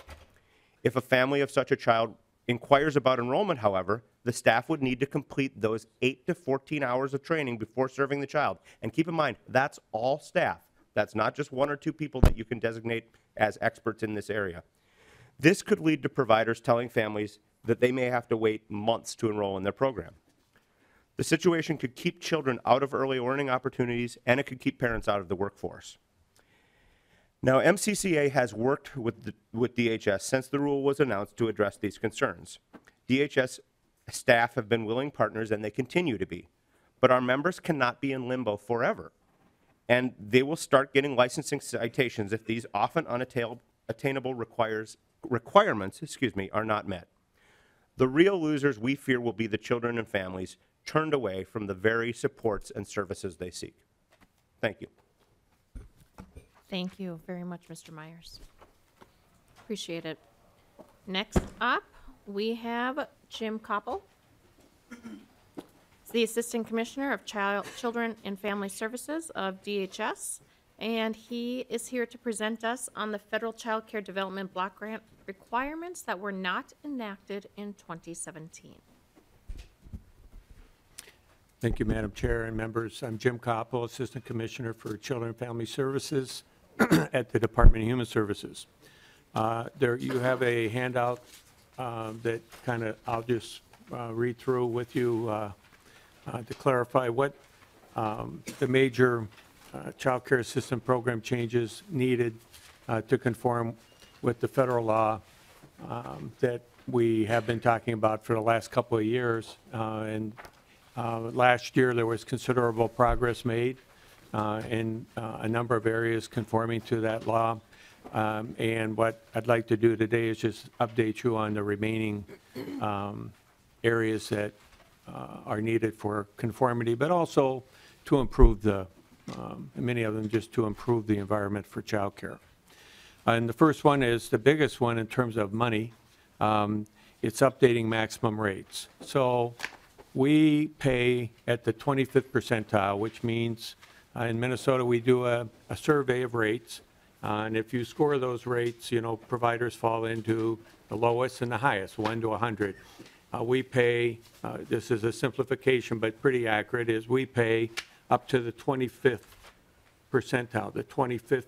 If a family of such a child inquires about enrollment, however, the staff would need to complete those 8 to 14 hours of training before serving the child. And keep in mind, that's all staff. That's not just 1 or 2 people that you can designate as experts in this area. This could lead to providers telling families that they may have to wait months to enroll in their program. The situation could keep children out of early learning opportunities, and it could keep parents out of the workforce. Now, MCCA has worked with DHS since the rule was announced to address these concerns. DHS staff have been willing partners, and they continue to be. But our members cannot be in limbo forever, and they will start getting licensing citations if these often unattainable requirements are not met. The real losers, we fear, will be the children and families turned away from the very supports and services they seek. Thank you. Thank you very much, Mr. Myers. Appreciate it. Next up, we have Jim Koppel. He's the Assistant Commissioner of Children and Family Services of DHS, and he is here to present us on the Federal Child Care Development Block Grant requirements that were not enacted in 2017. Thank you, Madam Chair and members. I'm Jim Koppel, Assistant Commissioner for Children and Family Services at the Department of Human Services. There you have a handout that kind of I'll just read through with you to clarify what the major child care assistance program changes needed to conform with the federal law that we have been talking about for the last couple of years. Last year there was considerable progress made in a number of areas conforming to that law. And what I'd like to do today is just update you on the remaining areas that are needed for conformity, but also to improve many of them just to improve the environment for child care. And the first one is the biggest one in terms of money. It's updating maximum rates. So we pay at the 25th percentile, which means in Minnesota we do a survey of rates. And if you score those rates, providers fall into the lowest and the highest, 1 to 100. We pay, this is a simplification but pretty accurate, is we pay up to the 25th percentile. The 25th,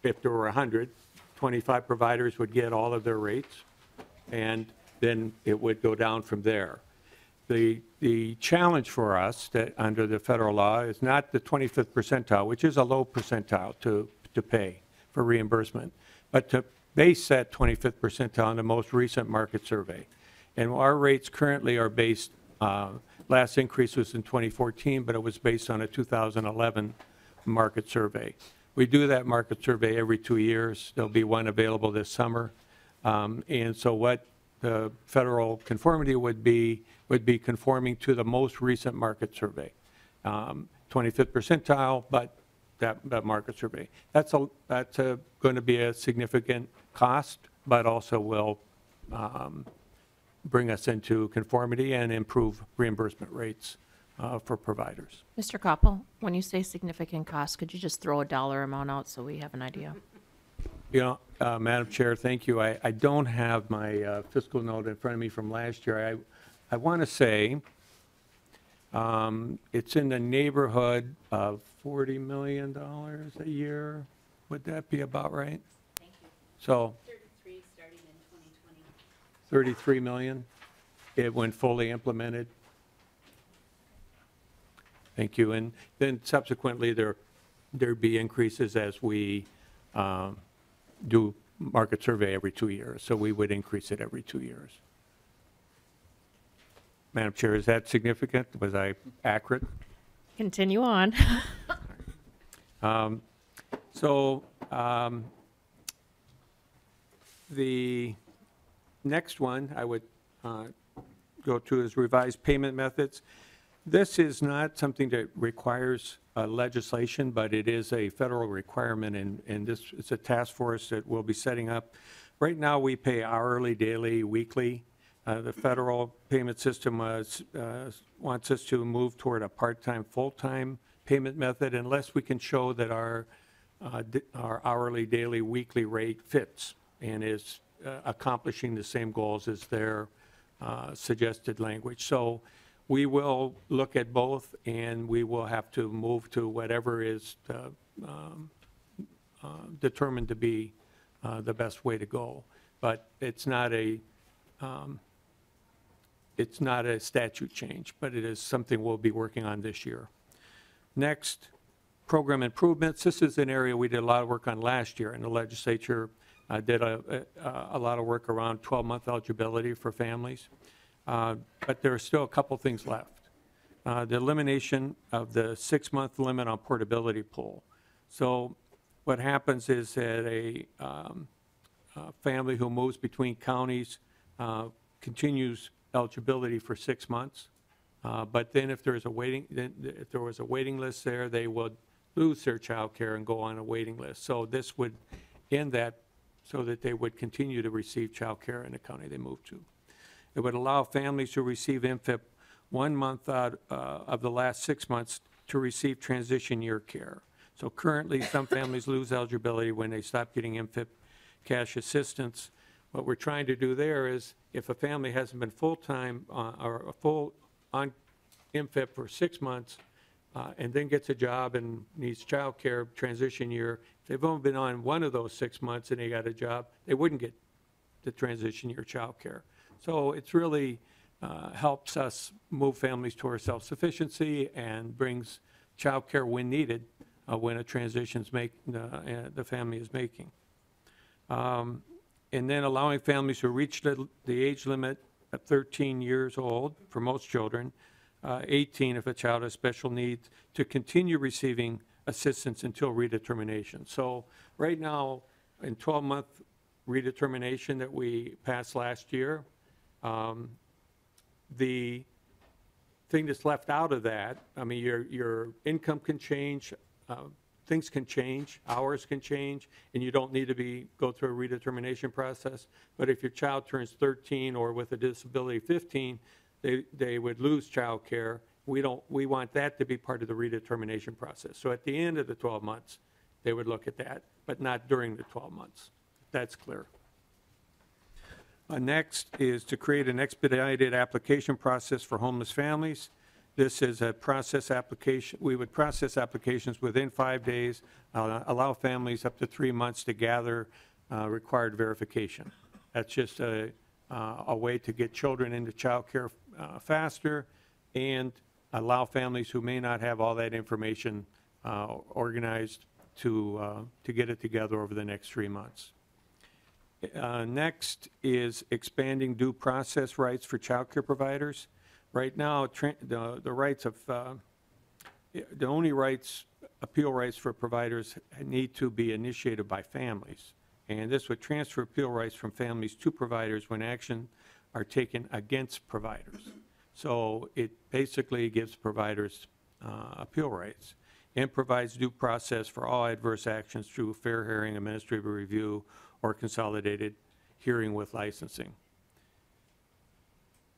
if there were 100, 25 providers would get all of their rates, and then it would go down from there. The challenge for us that under the federal law is not the 25th percentile, which is a low percentile to pay for reimbursement, but to base that 25th percentile on the most recent market survey. And our rates currently are based, last increase was in 2014, but it was based on a 2011 market survey. We do that market survey every 2 years. There'll be one available this summer. And so what the federal conformity would be conforming to the most recent market survey. 25th percentile, but that market survey. That's going to be a significant cost, but also will bring us into conformity and improve reimbursement rates for providers. Mr. Koppel, when you say significant cost, could you just throw a dollar amount out so we have an idea? Yeah, Madam Chair, thank you. I don't have my fiscal note in front of me from last year. I want to say it's in the neighborhood of $40 million a year. Would that be about right? Thank you. So 33 starting in 2020. 33 million, when fully implemented. Thank you. And then subsequently, there'd be increases as we do market survey every 2 years. So we would increase it every 2 years. Madam Chair, is that significant? Was I accurate? Continue on. The next one I would go to is revised payment methods. This is not something that requires legislation, but it is a federal requirement, and this is a task force that we'll be setting up. Right now, we pay hourly, daily, weekly. The federal payment system wants us to move toward a part-time, full-time payment method unless we can show that our hourly, daily, weekly rate fits and is accomplishing the same goals as their suggested language. So we will look at both, and we will have to move to whatever is determined to be the best way to go. But it's not a statute change, but it is something we'll be working on this year. Next, program improvements. This is an area we did a lot of work on last year, and the legislature did a lot of work around 12-month eligibility for families. But there are still a couple things left. The elimination of the 6-month limit on portability pool. So what happens is that a family who moves between counties continues eligibility for 6 months. But then if there was a waiting list there, they would lose their child care and go on a waiting list. So this would end that so that they would continue to receive child care in the county they move to. It would allow families who receive MFIP 1 month out of the last 6 months to receive transition year care. So currently, some families lose eligibility when they stop getting MFIP cash assistance. What we're trying to do there is, if a family hasn't been full-time or a full on MFIP for 6 months and then gets a job and needs child care transition year, if they've only been on one of those 6 months and they got a job, they wouldn't get the transition year child care. So it's really helps us move families toward self-sufficiency and brings child care when needed when a transition's the family is making. And then allowing families who reach the age limit at 13 years old for most children, 18 if a child has special needs, to continue receiving assistance until redetermination. So right now, in 12-month redetermination that we passed last year, the thing that's left out of that, I mean, your income can change, things can change, hours can change, and you don't need to go through a redetermination process. But if your child turns 13 or with a disability 15, they would lose child care. We want that to be part of the redetermination process. So at the end of the 12 months, they would look at that, but not during the 12 months. That's clear. Next is to create an expedited application process for homeless families. This is a process application. We would process applications within 5 days, allow families up to 3 months to gather required verification. That's just a way to get children into child care faster and allow families who may not have all that information organized to get it together over the next 3 months. Next is expanding due process rights for child care providers. Right now, the rights of the only appeal rights for providers need to be initiated by families, and this would transfer appeal rights from families to providers when action are taken against providers. So it basically gives providers appeal rights and provides due process for all adverse actions through fair hearing, administrative review, or consolidated hearing with licensing.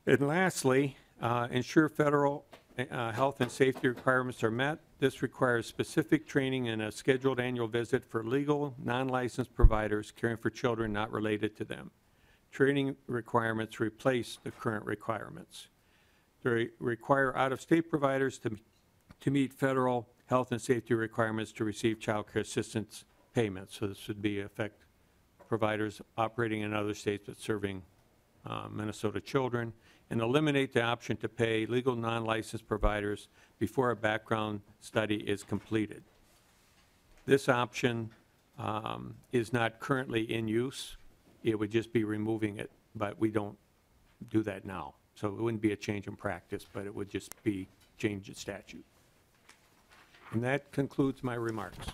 And lastly, ensure federal health and safety requirements are met. This requires specific training and a scheduled annual visit for legal, non-licensed providers caring for children not related to them. Training requirements replace the current requirements. They require out-of-state providers to meet federal health and safety requirements to receive child care assistance payments. So this would be affect providers operating in other states but serving Minnesota children, and eliminate the option to pay legal non-licensed providers before a background study is completed. This option is not currently in use. It would just be removing it, but we don't do that now. So it wouldn't be a change in practice, but it would just be change in statute. And that concludes my remarks.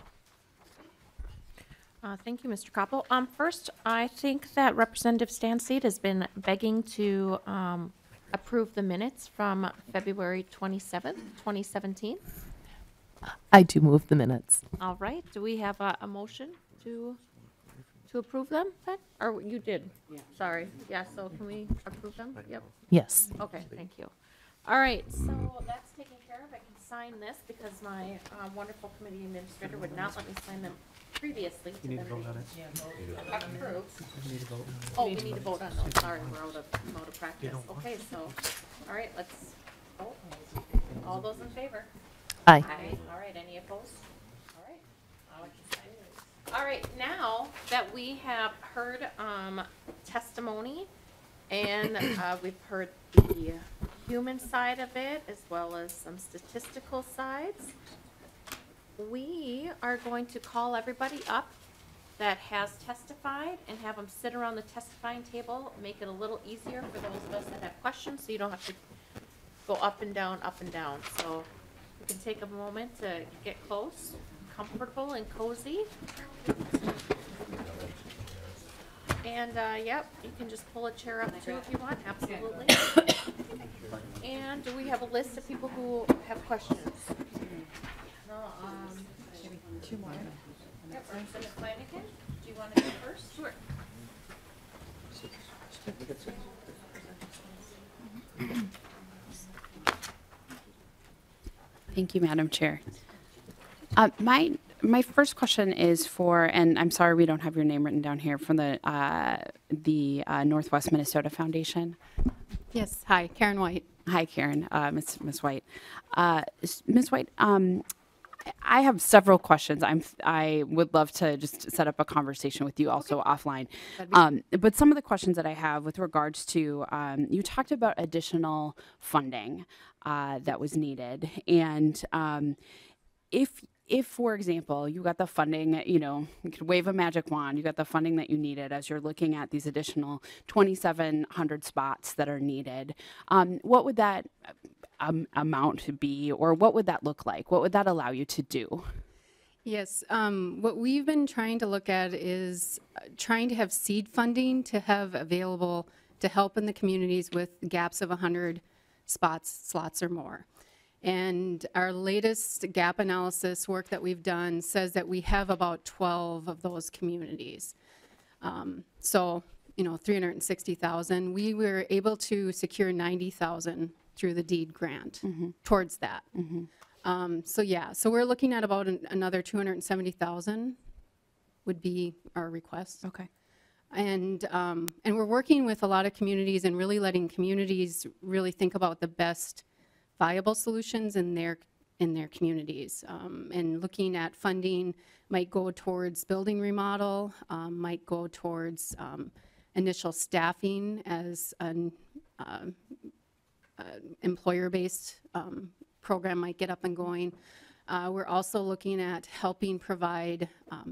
Thank you, Mr. Koppel. First, I think that Representative Stanseed has been begging to approve the minutes from February 27th, 2017. I do move the minutes. All right, do we have a motion to approve them then? Or you did? Yeah. Sorry. Yeah, so can we approve them? Yep. Yes. Okay, thank you. All right, so that's taken care of. I can sign this because my wonderful committee administrator would not let me sign them previously. You need to vote on it. Approved. You need to vote on it. Oh, we need to vote on those. Sorry, we're out of practice. Okay, so, all right, let's vote. All those in favor? Aye. Aye. All right, any opposed? All right. I'll let you sign these. All right, now that we have heard testimony and we've heard the human side of it as well as some statistical sides, we are going to call everybody up that has testified and have them sit around the testifying table, make it a little easier for those of us that have questions, so you don't have to go up and down, up and down. So we can take a moment to get close, comfortable and cozy. And, yep, you can just pull a chair up too if you want, absolutely. And do we have a list of people who have questions? No, two more. Yep, Representative Flanagan, do you want to go first? Sure. Thank you, Madam Chair. My first question is for, and I'm sorry we don't have your name written down here, from the Northwest Minnesota Foundation. Yes, hi, Karen White. Hi, Karen, Ms. White. Ms. White, I have several questions. I would love to just set up a conversation with you also offline. But some of the questions that I have with regards to, you talked about additional funding that was needed. And if, for example, you got the funding, you could wave a magic wand, you got the funding that you needed as you're looking at these additional 2,700 spots that are needed, what would that amount to be, or what would that look like? What would that allow you to do? Yes, what we've been trying to look at is trying to have seed funding to have available to help in the communities with gaps of 100 slots or more. And our latest gap analysis work that we've done says that we have about 12 of those communities. So, 360,000. We were able to secure 90,000 through the deed grant towards that. So we're looking at about another 270,000 would be our request. Okay. And we're working with a lot of communities and really letting communities really think about the best viable solutions in their communities. And looking at funding might go towards building remodel, might go towards initial staffing as an employer-based program might get up and going. We're also looking at helping provide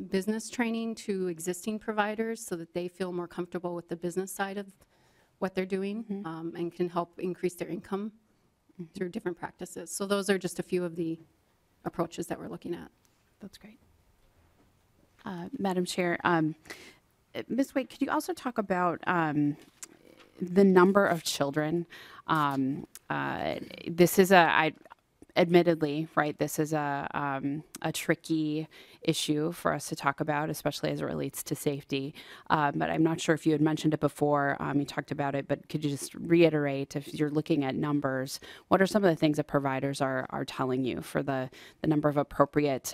business training to existing providers so that they feel more comfortable with the business side of what they're doing and can help increase their income through different practices. So those are just a few of the approaches that we're looking at. That's great. Madam Chair, Ms. White, could you also talk about the number of children? This is admittedly, right, this is a tricky issue for us to talk about, especially as it relates to safety. But I'm not sure if you had mentioned it before. You talked about it, but could you just reiterate, if you're looking at numbers, what are some of the things that providers are telling you for the number of appropriate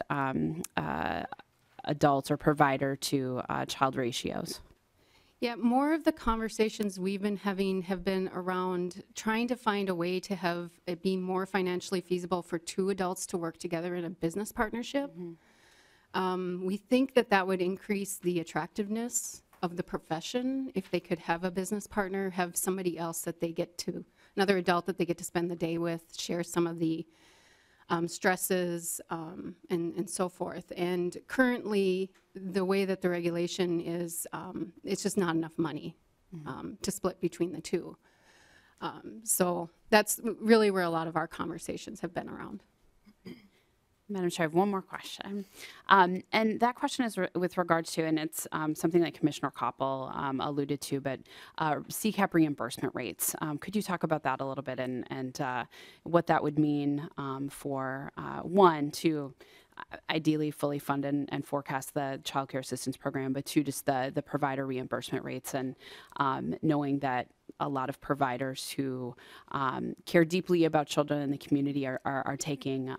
adults or provider to child ratios? Yeah, more of the conversations we've been having have been around trying to find a way to have it be more financially feasible for two adults to work together in a business partnership. We think that that would increase the attractiveness of the profession if they could have a business partner, have somebody else that they get to, another adult that they get to spend the day with, share some of the stresses and so forth. And currently, the way that the regulation is, it's just not enough money to split between the two. So that's really where a lot of our conversations have been around. Madam Chair, I have one more question. And that question is with regards to, and it's something that Commissioner Koppel alluded to, but CCAP reimbursement rates. Could you talk about that a little bit and what that would mean for, one, to ideally fully fund and forecast the child care assistance program, but two, just the provider reimbursement rates, and knowing that a lot of providers who care deeply about children in the community are taking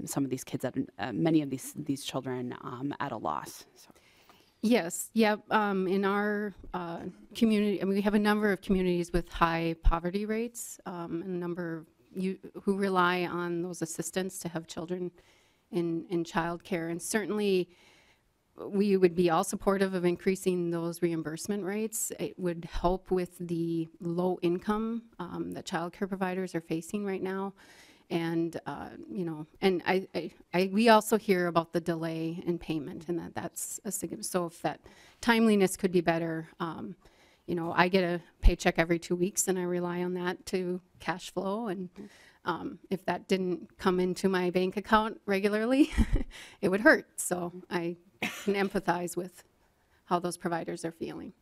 some of these kids, many of these children at a loss. So. Yes, yeah. In our community, I mean, we have a number of communities with high poverty rates, and a number who rely on those assistants to have children in child care. And certainly, we would be all supportive of increasing those reimbursement rates. It would help with the low income that child care providers are facing right now. And, you know, and we also hear about the delay in payment, and that's a significant, so if that timeliness could be better, you know, I get a paycheck every 2 weeks and I rely on that to cash flow. And if that didn't come into my bank account regularly, it would hurt. So I can empathize with how those providers are feeling.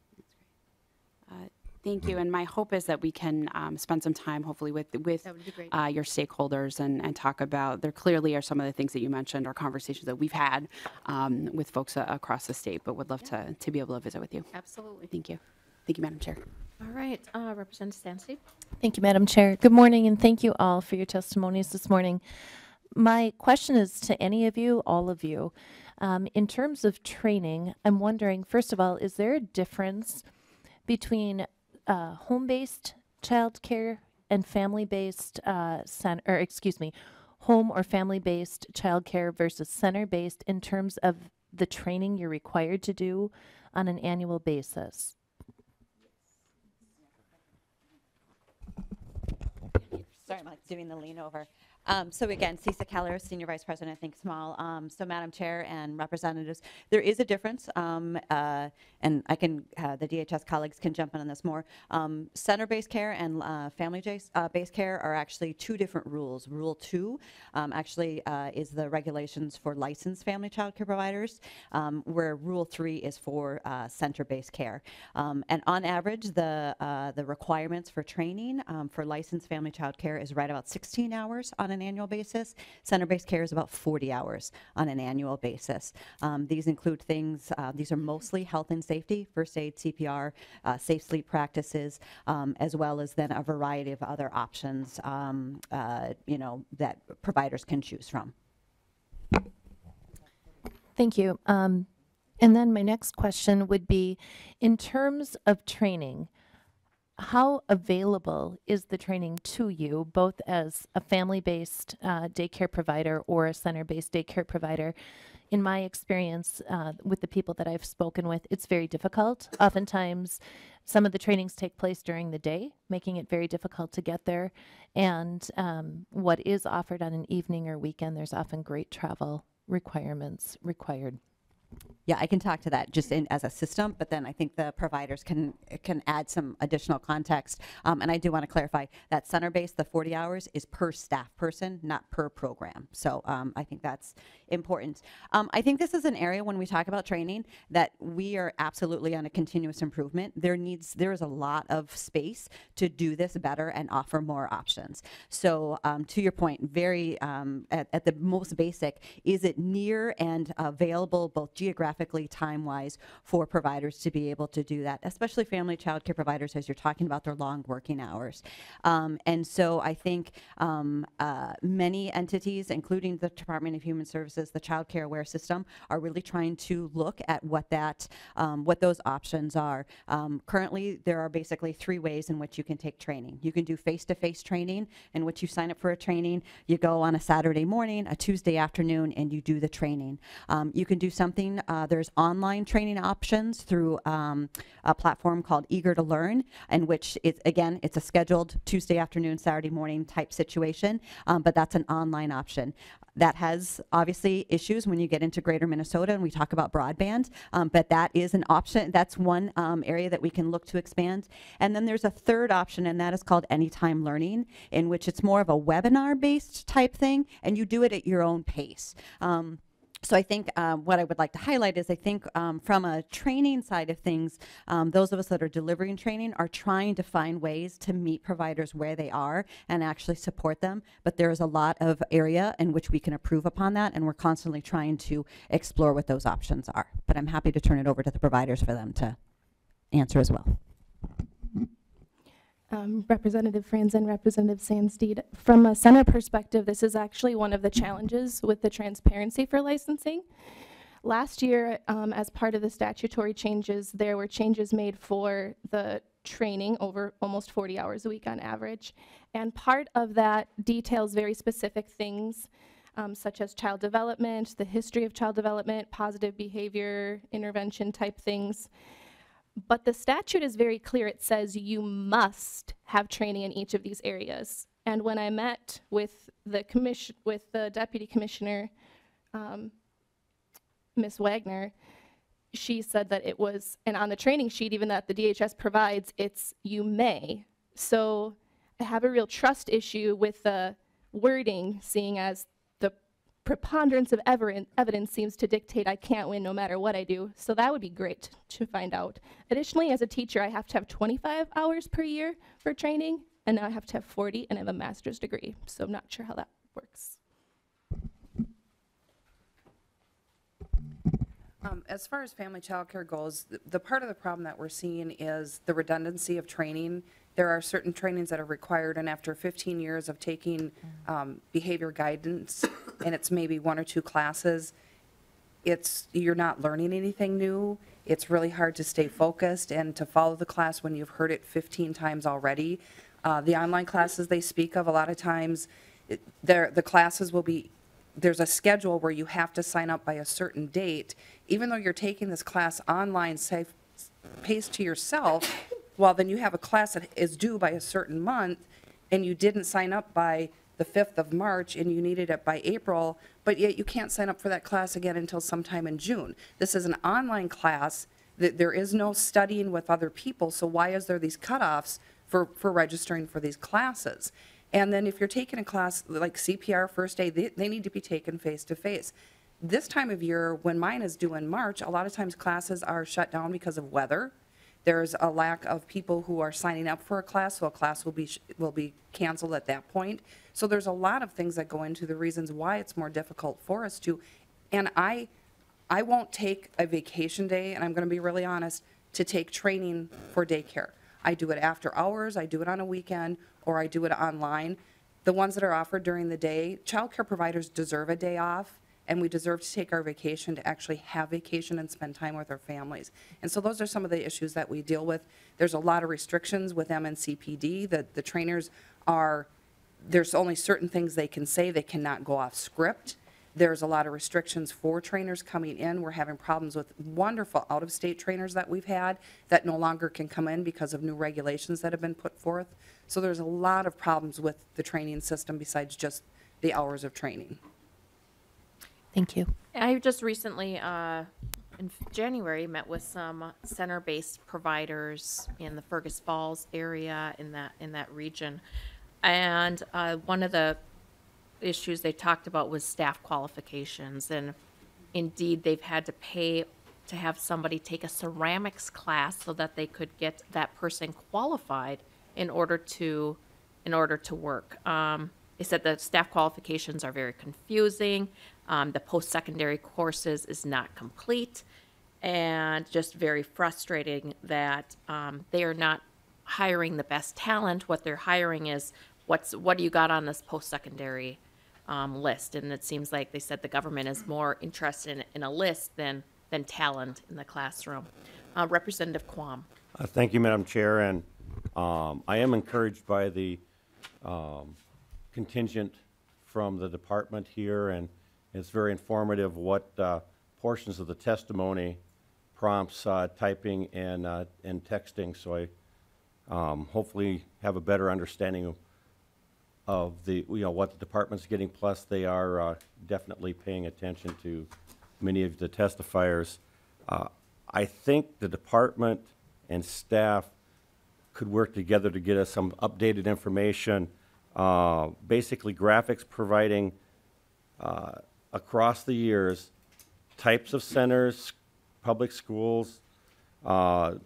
Thank you. And my hope is that we can spend some time, hopefully, with your stakeholders and talk about, there clearly are some of the things that you mentioned, or conversations that we've had with folks across the state, but would love to be able to visit with you. Absolutely. Thank you. Thank you, Madam Chair. All right, Representative Stansky. Thank you, Madam Chair. Good morning, and thank you all for your testimonies this morning. My question is to any of you, all of you. In terms of training, I'm wondering, first of all, is there a difference between home-based childcare and family-based home or family-based childcare versus center-based in terms of the training you're required to do on an annual basis? Sorry, I'm doing the lean over. So again, Cisa Keller, Senior Vice President, Think Small. So Madam Chair and Representatives, there is a difference, and I can, the DHS colleagues can jump in on this more. Center-based care and family-based care are actually two different rules. Rule 2 actually is the regulations for licensed family child care providers, where Rule 3 is for center-based care. And on average, the requirements for training for licensed family child care is right about 16 hours on an annual basis. Center-based care is about 40 hours on an annual basis. These include things, these are mostly health and safety, first aid, CPR, safe sleep practices, as well as then a variety of other options, you know, that providers can choose from. Thank you. And then my next question would be, in terms of training, how available is the training to you, both as a family-based daycare provider or a center-based daycare provider? In my experience with the people that I've spoken with, it's very difficult. Oftentimes, some of the trainings take place during the day, making it very difficult to get there. And what is offered on an evening or weekend, there's often great travel requirements required. Yeah, I can talk to that just as a system, but then I think the providers can add some additional context. And I do want to clarify that center-based, the 40 hours is per staff person, not per program. So I think that's important. I think this is an area when we talk about training that we are absolutely on a continuous improvement. There is a lot of space to do this better and offer more options. So to your point, very at the most basic, is it near and available both geographically, time-wise, for providers to be able to do that, especially family child care providers as you're talking about their long working hours. And so I think many entities, including the Department of Human Services, the Child Care Aware System, are really trying to look at what those options are. Currently, there are basically 3 ways in which you can take training. You can do face-to-face training, in which you sign up for a training, you go on a Saturday morning, a Tuesday afternoon, and you do the training. You can do something, there's online training options through a platform called Eager to Learn, in which it's a scheduled Tuesday afternoon, Saturday morning type situation, but that's an online option. That has obviously issues when you get into greater Minnesota and we talk about broadband, but that is an option. That's one area that we can look to expand. And then there's a third option, and that is called Anytime Learning, in which it's more of a webinar-based type thing, and you do it at your own pace. So I think what I would like to highlight is I think from a training side of things, those of us that are delivering training are trying to find ways to meet providers where they are and actually support them. But there is a lot of area in which we can improve upon that, and we're constantly trying to explore what those options are. But I'm happy to turn it over to the providers for them to answer as well. Representative Franzen, Representative Sandsteed. From a center perspective, this is actually one of the challenges with the transparency for licensing. Last year, as part of the statutory changes, there were changes made for the training over almost 40 hours a week on average. And part of that details very specific things, such as child development, the history of child development, positive behavior, intervention type things. But the statute is very clear. It says you must have training in each of these areas. And when I met with the deputy commissioner, Ms. Wagner, she said that it was, and on the training sheet, even that the DHS provides, it's you may. So I have a real trust issue with the wording, seeing as the preponderance of evidence seems to dictate I can't win no matter what I do. So that would be great to find out. Additionally, as a teacher, I have to have 25 hours per year for training, and now I have to have 40, and I have a master's degree. So I'm not sure how that works. As far as family child care goes, the part of the problem that we're seeing is the redundancy of training. There are certain trainings that are required, and after 15 years of taking behavior guidance, and it's maybe 1 or 2 classes, you're not learning anything new. It's really hard to stay focused and to follow the class when you've heard it 15 times already. The online classes they speak of, a lot of times, the classes will be, there's a schedule where you have to sign up by a certain date. Even though you're taking this class online, paced to yourself, well, then you have a class that is due by a certain month, and you didn't sign up by the 5th of March, and you needed it by April, but yet you can't sign up for that class again until sometime in June. This is an online class. There is no studying with other people, so why is there these cutoffs for registering for these classes? And then if you're taking a class like CPR, first aid, they need to be taken face-to-face. This time of year, when mine is due in March, a lot of times classes are shut down because of weather. There's a lack of people who are signing up for a class, so a class will be canceled at that point. So there's a lot of things that go into the reasons why it's more difficult for us to, and I won't take a vacation day, and I'm going to be really honest, to take training for daycare. I do it after hours, I do it on a weekend, or I do it online. The ones that are offered during the day, child care providers deserve a day off, and we deserve to take our vacation to actually have vacation and spend time with our families. And so those are some of the issues that we deal with. There's a lot of restrictions with MNCPD. The trainers are, there's only certain things they can say. They cannot go off script. There's a lot of restrictions for trainers coming in. We're having problems with wonderful out-of-state trainers that we've had that no longer can come in because of new regulations that have been put forth. So there's a lot of problems with the training system besides just the hours of training. Thank you. I just recently in January, met with some center-based providers in the Fergus Falls area in that region. And one of the issues they talked about was staff qualifications. And indeed, they've had to pay to have somebody take a ceramics class so that they could get that person qualified in order to work. They said the staff qualifications are very confusing. The post-secondary courses is not complete, and just very frustrating that they are not hiring the best talent. What they're hiring is what do you got on this post-secondary list? And it seems like they said the government is more interested in a list than talent in the classroom. Representative Quam. Thank you, Madam Chair, and I am encouraged by the contingent from the department here, and it's very informative what portions of the testimony prompts typing and texting, so I hopefully have a better understanding of the, what the department's getting, plus they are definitely paying attention to many of the testifiers. I think the department and staff could work together to get us some updated information, basically graphics providing across the years types of centers, public schools, count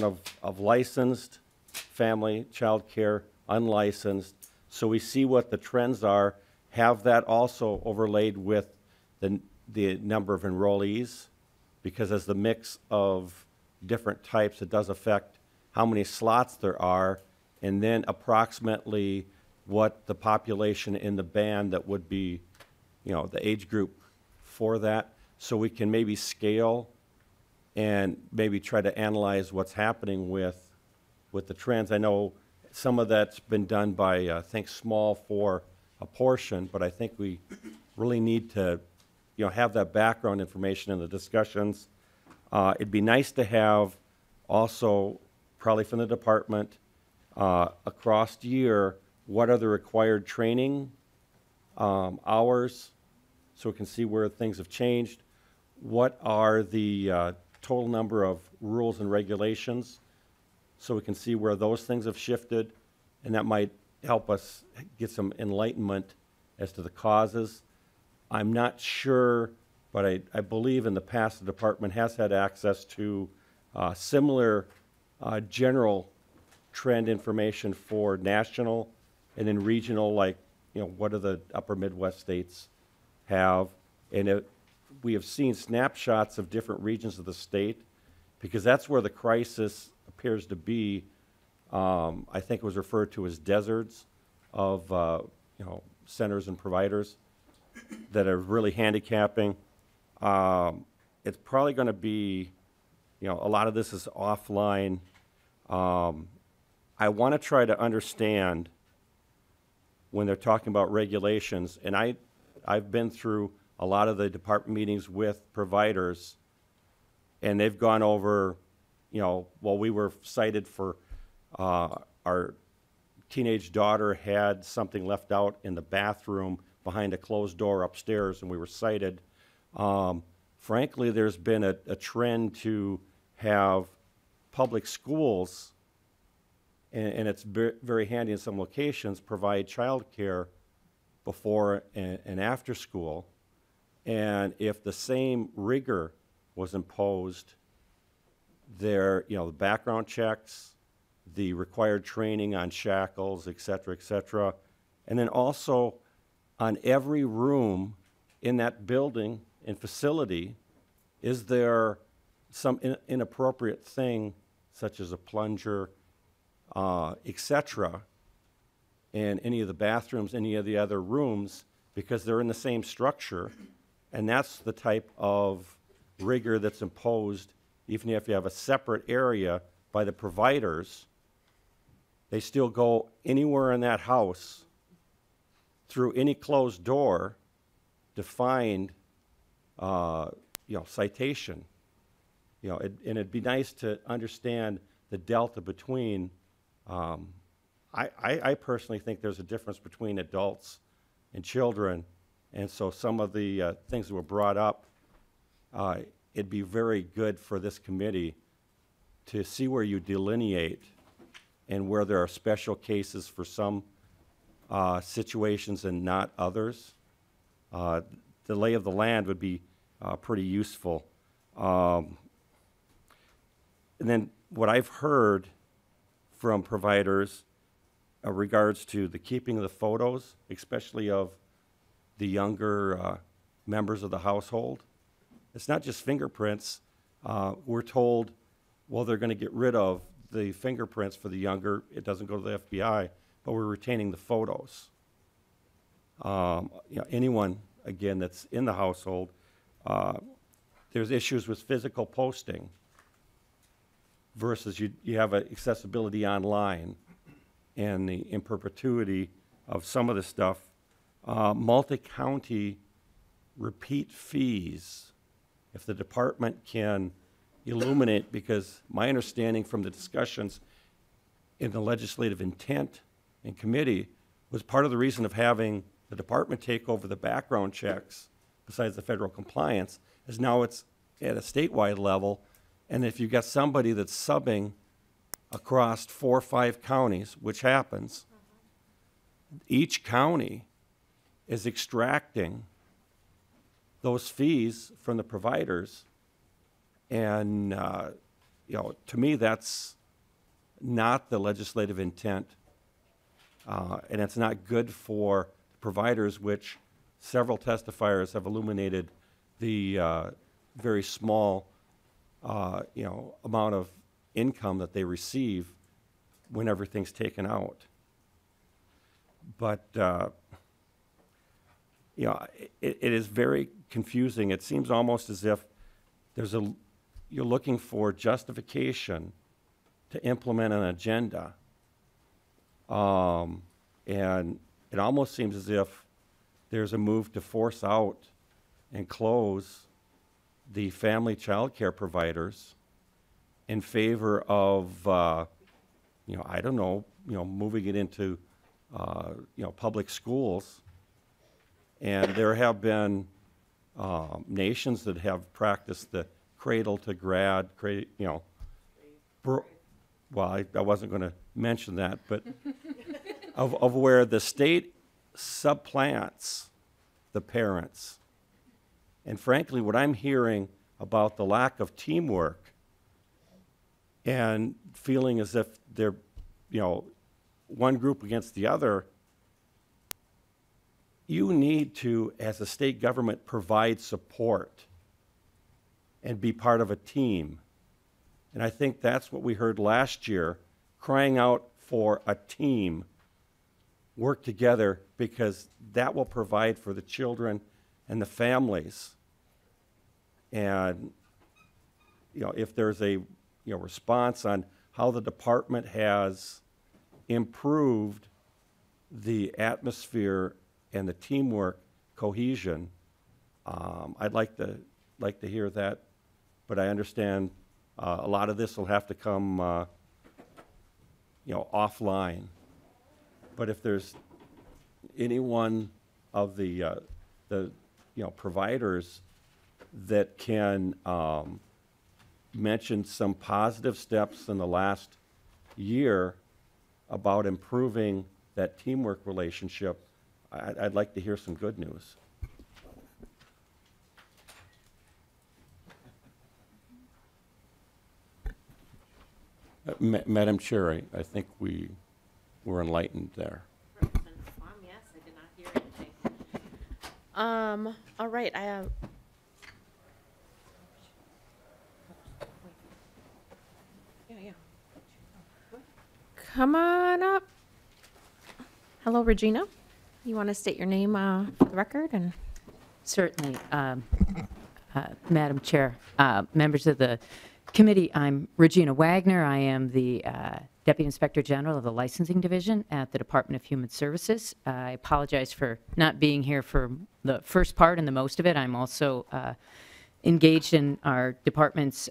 of licensed family, child care, unlicensed, so we see what the trends are, have that also overlaid with the number of enrollees, because as the mix of different types, it does affect how many slots there are, and then approximately what the population in the band that would be, the age group for that, so we can maybe scale and maybe try to analyze what's happening with the trends. I know some of that's been done by Think Small for a portion, but I think we really need to have that background information in the discussions. It'd be nice to have also, probably from the department, across the year, what are the required training hours, so we can see where things have changed. What are the total number of rules and regulations, so we can see where those things have shifted, and that might help us get some enlightenment as to the causes. I'm not sure, but I believe in the past the department has had access to similar general trend information for national and then regional, like, what do the upper Midwest states have? And we have seen snapshots of different regions of the state, because that's where the crisis appears to be. I think it was referred to as deserts of centers and providers that are really handicapping. It's probably going to be, a lot of this is offline. I want to try to understand when they're talking about regulations, and I've been through a lot of the department meetings with providers, and they've gone over, we were cited for our teenage daughter had something left out in the bathroom behind a closed door upstairs, and we were cited. Frankly, there's been a trend to have public schools, and it's very handy in some locations, provide child care before and after school. And if the same rigor was imposed there, the background checks, the required training on shackles, et cetera, and then also on every room in that building and facility, is there some inappropriate thing, such as a plunger, et cetera, in any of the bathrooms, any of the other rooms, because they're in the same structure, and that's the type of rigor that's imposed. Even if you have a separate area by the providers, they still go anywhere in that house through any closed door to find, citation. And it'd be nice to understand the delta between. I personally think there's a difference between adults and children, and so some of the things that were brought up it'd be very good for this committee to see where you delineate and where there are special cases for some situations and not others. The lay of the land would be pretty useful. And then what I've heard from providers regards to the keeping of the photos, especially of the younger members of the household. It's not just fingerprints. We're told, well, they're going to get rid of the fingerprints for the younger. It doesn't go to the FBI, but we're retaining the photos. Anyone, again, that's in the household, there's issues with physical posting versus you have accessibility online and the in perpetuity of some of the stuff. Multi-county repeat fees, if the department can illuminate, because my understanding from the discussions in the legislative intent and committee was part of the reason of having the department take over the background checks, besides the federal compliance, is now it's at a statewide level, and if you've got somebody that's subbing across 4 or 5 counties, which happens, each county is extracting those fees from the providers, and to me that's not the legislative intent, and it's not good for providers, which several testifiers have illuminated the very small amount of income that they receive when everything's taken out. But it is very confusing. It seems almost as if you're looking for justification to implement an agenda, and it almost seems as if there's a move to force out and close the family child care providers in favor of, I don't know, moving it into, public schools. And there have been nations that have practiced the cradle to grad, well, I wasn't going to mention that, but of where the state supplants the parents. And frankly, what I'm hearing about the lack of teamwork and feeling as if they're, one group against the other, you need to, as a state government, provide support and be part of a team. And I think that's what we heard last year, crying out for a team, work together, because that will provide for the children and the families. And, if there's a, response on how the department has improved the atmosphere and the teamwork cohesion, I'd like to hear that, but I understand a lot of this will have to come, offline. But if there's any one of the providers that can mention some positive steps in the last year about improving that teamwork relationship, I'd like to hear some good news. Madam Chair, I think we were enlightened there. Yes, I did not hear anything. All right, I have. Yeah. Come on up. Hello, Regina. You want to state your name for the record? And certainly, Madam Chair, members of the committee, I'm Regina Wagner. I am the Deputy Inspector General of the Licensing Division at the Department of Human Services. I apologize for not being here for the first part and the most of it. I'm also engaged in our department's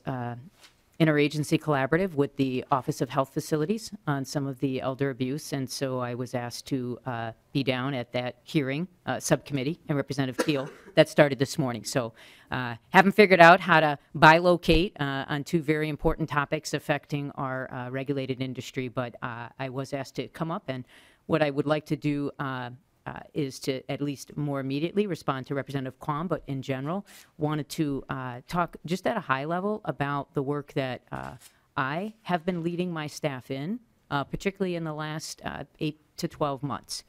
interagency collaborative with the Office of Health Facilities on some of the elder abuse, and so I was asked to be down at that hearing, subcommittee, and Representative Keel, that started this morning. So haven't figured out how to bilocate on two very important topics affecting our regulated industry, but I was asked to come up, and what I would like to do is to at least more immediately respond to Representative Quam, but in general, wanted to talk just at a high level about the work that I have been leading my staff in, particularly in the last 8 to 12 months.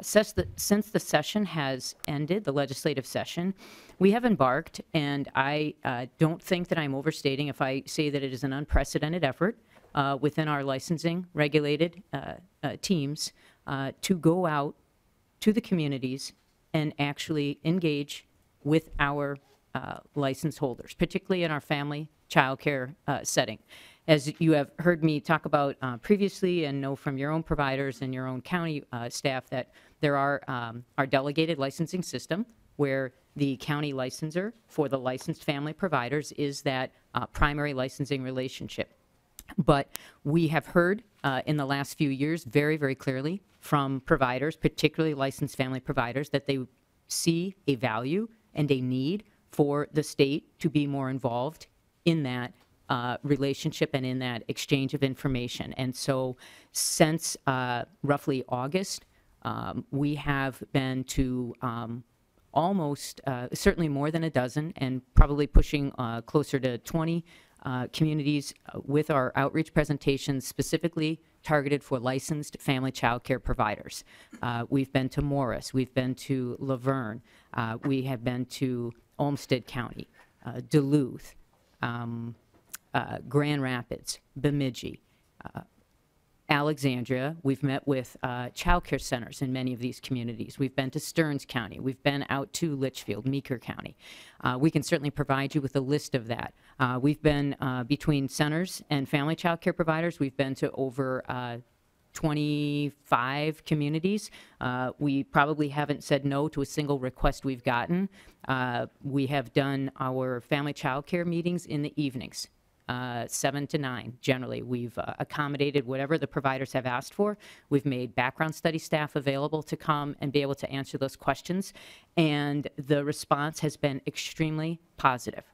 Since the session has ended, the legislative session, we have embarked, and I don't think that I'm overstating if I say that it is an unprecedented effort within our licensing regulated teams to go out to the communities and actually engage with our license holders, particularly in our family childcare setting. As you have heard me talk about previously and know from your own providers and your own county staff that there are our delegated licensing system where the county licensor for the licensed family providers is that primary licensing relationship. But we have heard in the last few years very, very clearly from providers, particularly licensed family providers, that they see a value and a need for the state to be more involved in that relationship and in that exchange of information. And so since roughly August, we have been to almost, certainly more than a dozen, and probably pushing closer to 20 communities with our outreach presentations specifically targeted for licensed family child care providers. We've been to Morris, we've been to Laverne, we have been to Olmsted County, Duluth, Grand Rapids, Bemidji, Alexandria. We've met with child care centers in many of these communities. We've been to Stearns County. We've been out to Litchfield, Meeker County. We can certainly provide you with a list of that. We've been between centers and family child care providers. We've been to over 25 communities. We probably haven't said no to a single request we've gotten. We have done our family child care meetings in the evenings. 7 to 9, generally. We've accommodated whatever the providers have asked for. We've made background study staff available to come and be able to answer those questions, and the response has been extremely positive.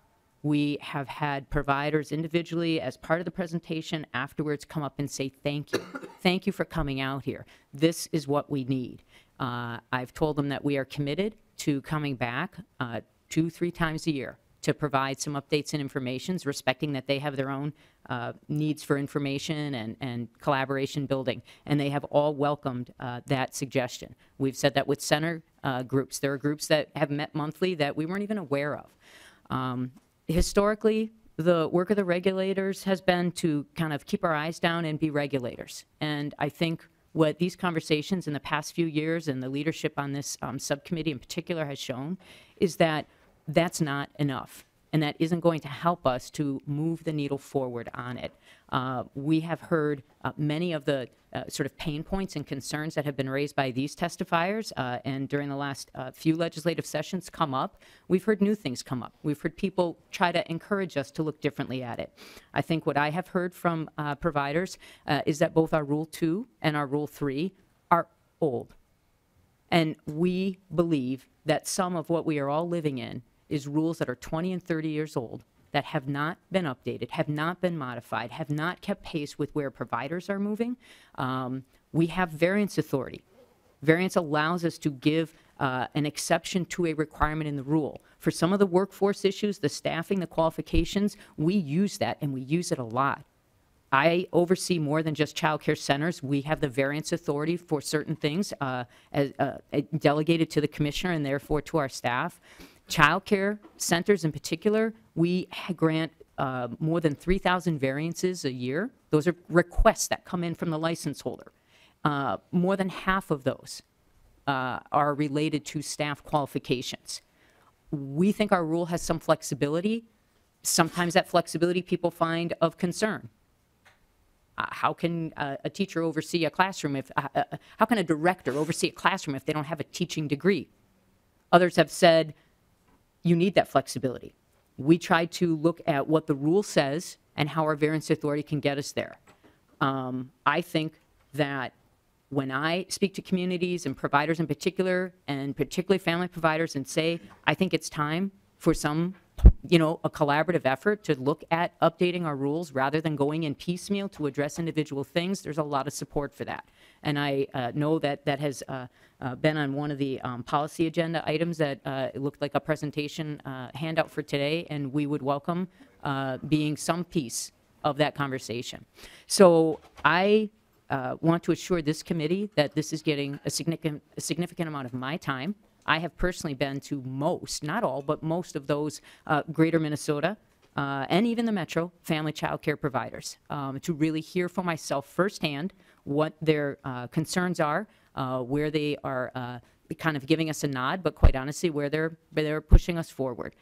We have had providers individually, as part of the presentation, afterwards come up and say, thank you. Thank you for coming out here. This is what we need. I've told them that we are committed to coming back 2-3 times a year to provide some updates and informations, respecting that they have their own needs for information and collaboration building, and they have all welcomed that suggestion. We've said that with center groups. There are groups that have met monthly that we weren't even aware of. Historically, the work of the regulators has been to kind of keep our eyes down and be regulators, and I think what these conversations in the past few years and the leadership on this subcommittee in particular has shown is that that's not enough, and that isn't going to help us to move the needle forward on it. We have heard many of the sort of pain points and concerns that have been raised by these testifiers, and during the last few legislative sessions come up. We've heard new things come up. We've heard people try to encourage us to look differently at it. I think what I have heard from providers is that both our Rule 2 and our Rule 3 are old. And we believe that some of what we are all living in is rules that are 20 and 30 years old that have not been updated, have not been modified, have not kept pace with where providers are moving. We have variance authority. Variance allows us to give an exception to a requirement in the rule. For some of the workforce issues, the staffing, the qualifications, we use that, and we use it a lot. I oversee more than just child care centers. We have the variance authority for certain things delegated to the commissioner and therefore to our staff. Child care centers in particular, we grant more than 3,000 variances a year. Those are requests that come in from the license holder. More than half of those are related to staff qualifications. We think our rule has some flexibility. Sometimes that flexibility people find of concern. How can a teacher oversee a classroom if, how can a director oversee a classroom if they don't have a teaching degree? Others have said, you need that flexibility. We try to look at what the rule says and how our variance authority can get us there. I think that when I speak to communities and providers in particular, and particularly family providers, and say, I think it's time for some, a collaborative effort to look at updating our rules rather than going in piecemeal to address individual things, there's a lot of support for that. And I know that that has been on one of the policy agenda items that it looked like a presentation handout for today, and we would welcome being some piece of that conversation. So I want to assure this committee that this is getting a significant amount of my time. I have personally been to most, not all, but most of those greater Minnesota and even the metro family child care providers to really hear for myself firsthand what their concerns are, where they are kind of giving us a nod, but quite honestly, where they're pushing us forward.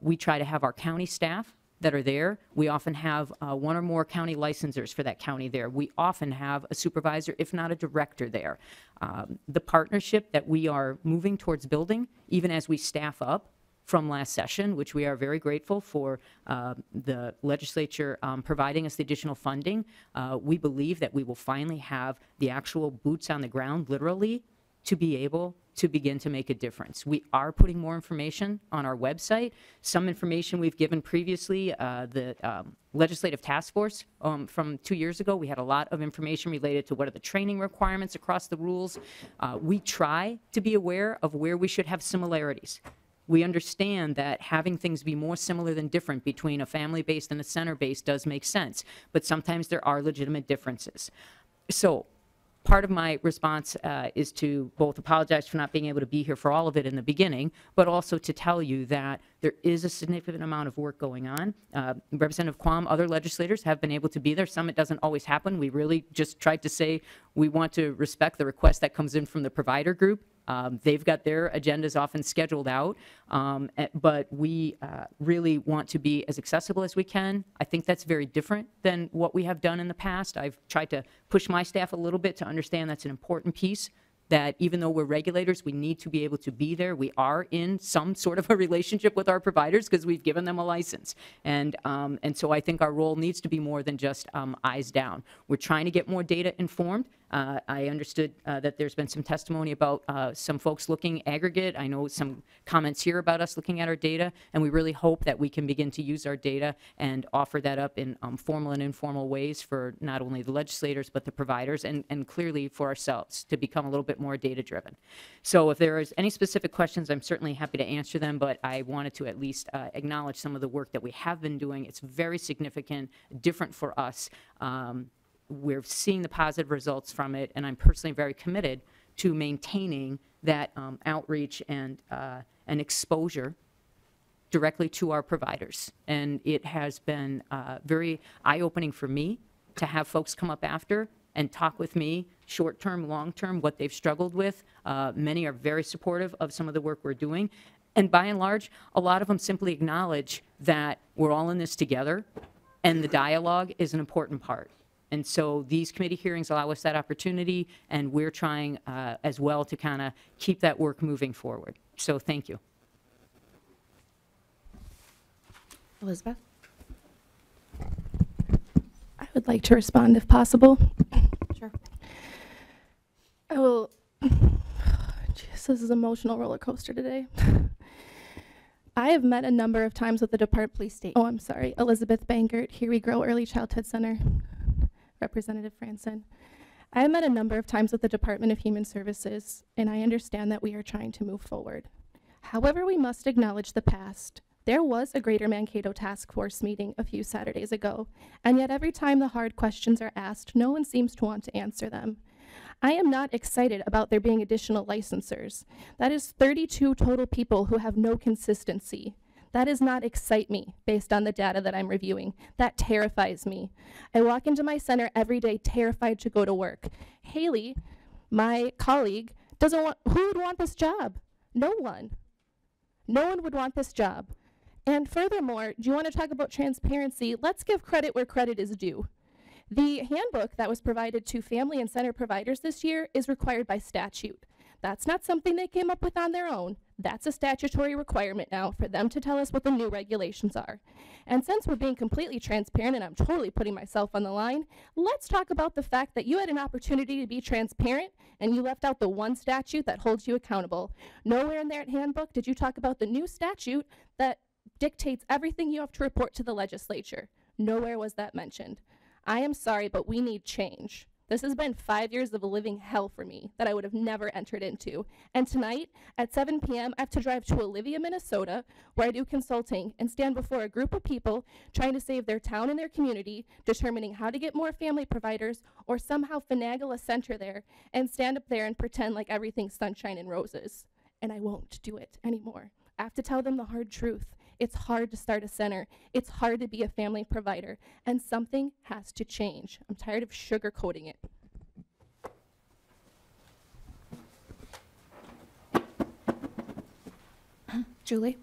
We try to have our county staff that are there. We often have one or more county licensors for that county there. We often have a supervisor, if not a director there. The partnership that we are moving towards building, even as we staff up from last session, which we are very grateful for the legislature providing us the additional funding, we believe that we will finally have the actual boots on the ground, literally, to be able to begin to make a difference. We are putting more information on our website. Some information we've given previously, the legislative task force from 2 years ago, we had a lot of information related to what are the training requirements across the rules. We try to be aware of where we should have similarities. We understand that having things be more similar than different between a family-based and a center-based does make sense, but sometimes there are legitimate differences. So part of my response is to both apologize for not being able to be here for all of it in the beginning, but also to tell you that there is a significant amount of work going on. Representative Quam, other legislators have been able to be there. Some it doesn't always happen. We really just tried to say we want to respect the request that comes in from the provider group. They've got their agendas often scheduled out, but we really want to be as accessible as we can. I think that's very different than what we have done in the past. I've tried to push my staff a little bit to understand that's an important piece, that even though we're regulators, we need to be able to be there. We are in some sort of a relationship with our providers because we've given them a license. And so I think our role needs to be more than just eyes down. We're trying to get more data informed. I understood that there's been some testimony about some folks looking aggregate. I know some comments here about us looking at our data, and we really hope that we can begin to use our data and offer that up in formal and informal ways for not only the legislators but the providers, and clearly for ourselves to become a little bit more data driven. So if there is any specific questions, I'm certainly happy to answer them, but I wanted to at least acknowledge some of the work that we have been doing. It's very significant, different for us. We're seeing the positive results from it, and I'm personally very committed to maintaining that outreach and exposure directly to our providers. And it has been very eye-opening for me to have folks come up after and talk with me, short-term, long-term, what they've struggled with. Many are very supportive of some of the work we're doing. And by and large, a lot of them simply acknowledge that we're all in this together, and the dialogue is an important part. And so these committee hearings allow us that opportunity, and we're trying as well to kind of keep that work moving forward. So thank you. Elizabeth? I would like to respond if possible. Sure. I will. Jeez, this is an emotional roller coaster today. I have met a number of times with the Department. Please state. Oh, I'm sorry. Elizabeth Bankert, Here We Grow Early Childhood Center. Representative Franson. I have met a number of times with the Department of Human Services, and I understand that we are trying to move forward. However, we must acknowledge the past. There was a Greater Mankato Task Force meeting a few Saturdays ago, and yet every time the hard questions are asked, no one seems to want to answer them. I am not excited about there being additional licensors. That is 32 total people who have no consistency. That does not excite me based on the data that I'm reviewing. That terrifies me. I walk into my center every day terrified to go to work. Haley, my colleague, who would want this job? No one. No one would want this job. And furthermore, do you want to talk about transparency? Let's give credit where credit is due. The handbook that was provided to family and center providers this year is required by statute. That's not something they came up with on their own. That's a statutory requirement now for them to tell us what the new regulations are. And since we're being completely transparent, and I'm totally putting myself on the line, let's talk about the fact that you had an opportunity to be transparent and you left out the one statute that holds you accountable. Nowhere in that handbook did you talk about the new statute that dictates everything you have to report to the legislature. Nowhere was that mentioned. I am sorry, but we need change. This has been 5 years of a living hell for me that I would have never entered into. And tonight at 7 p.m., I have to drive to Olivia, Minnesota, where I do consulting and stand before a group of people trying to save their town and their community, determining how to get more family providers or somehow finagle a center there and stand up there and pretend like everything's sunshine and roses. And I won't do it anymore. I have to tell them the hard truth. It's hard to start a center. It's hard to be a family provider. And something has to change. I'm tired of sugarcoating it. Julie,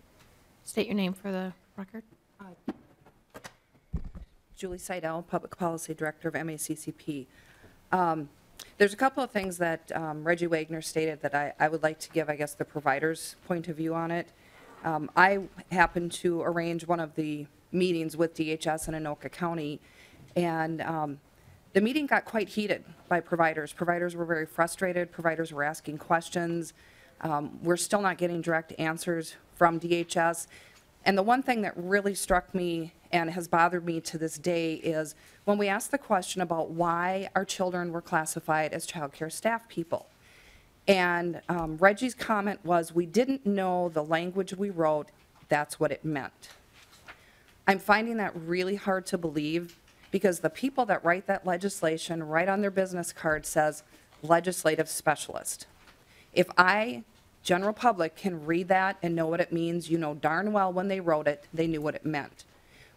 state your name for the record. Julie Seidel, Public Policy Director of MACCP. There's a couple of things that Reggie Wagner stated that I would like to give, I guess, the provider's point of view on it. I happened to arrange one of the meetings with DHS in Anoka County, and the meeting got quite heated by providers. Providers were very frustrated. Providers were asking questions. We're still not getting direct answers from DHS. And the one thing that really struck me and has bothered me to this day is when we asked the question about why our children were classified as child care staff people. And Reggie's comment was, we didn't know the language we wrote, that's what it meant. I'm finding that really hard to believe because the people that write that legislation write on their business card says legislative specialist. If I, general public, can read that and know what it means, you know darn well when they wrote it, they knew what it meant.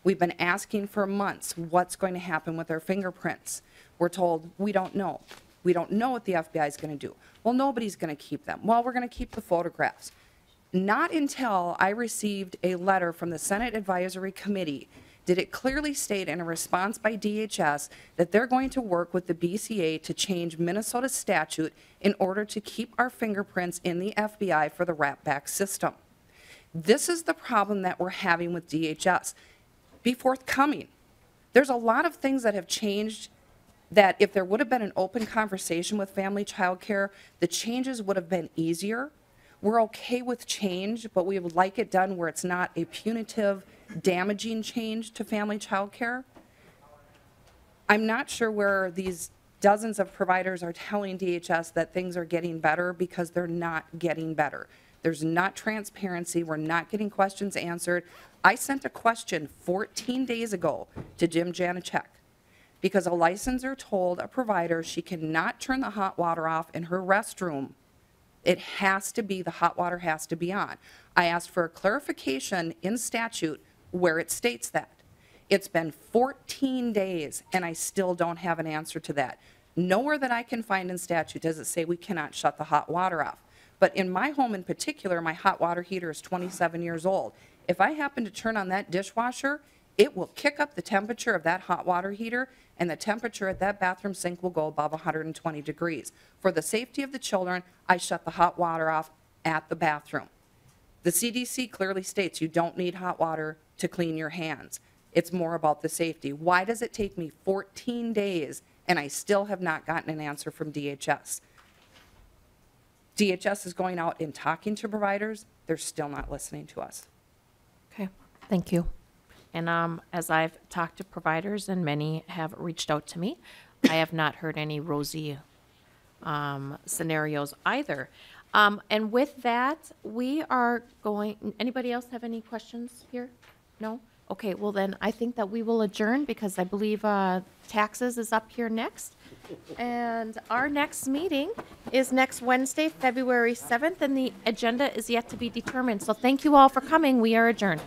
We've been asking for months what's going to happen with our fingerprints. We're told we don't know. We don't know what the FBI is going to do. Well, nobody's going to keep them. Well, we're going to keep the photographs. Not until I received a letter from the Senate Advisory Committee did it clearly state in a response by DHS that they're going to work with the BCA to change Minnesota statute in order to keep our fingerprints in the FBI for the wrap-back system. This is the problem that we're having with DHS. Be forthcoming. There's a lot of things that have changed that if there would have been an open conversation with family child care, the changes would have been easier. We're okay with change, but we would like it done where it's not a punitive, damaging change to family child care. I'm not sure where these dozens of providers are telling DHS that things are getting better because they're not getting better. There's not transparency. We're not getting questions answered. I sent a question 14 days ago to Jim Janacek because a licensor told a provider she cannot turn the hot water off in her restroom. It has to be, the hot water has to be on. I asked for a clarification in statute where it states that. It's been 14 days and I still don't have an answer to that. Nowhere that I can find in statute does it say we cannot shut the hot water off. But in my home in particular, my hot water heater is 27 years old. If I happen to turn on that dishwasher, it will kick up the temperature of that hot water heater and the temperature at that bathroom sink will go above 120 degrees. For the safety of the children, I shut the hot water off at the bathroom. The CDC clearly states you don't need hot water to clean your hands. It's more about the safety. Why does it take me 14 days and I still have not gotten an answer from DHS? DHS is going out and talking to providers. They're still not listening to us. Okay, thank you. And as I've talked to providers, and many have reached out to me, I have not heard any rosy scenarios either. And with that, we are going, anybody else have any questions here? No? Okay, well then, I think that we will adjourn because I believe taxes is up here next. And our next meeting is next Wednesday, February 7th, and the agenda is yet to be determined. So thank you all for coming. We are adjourned.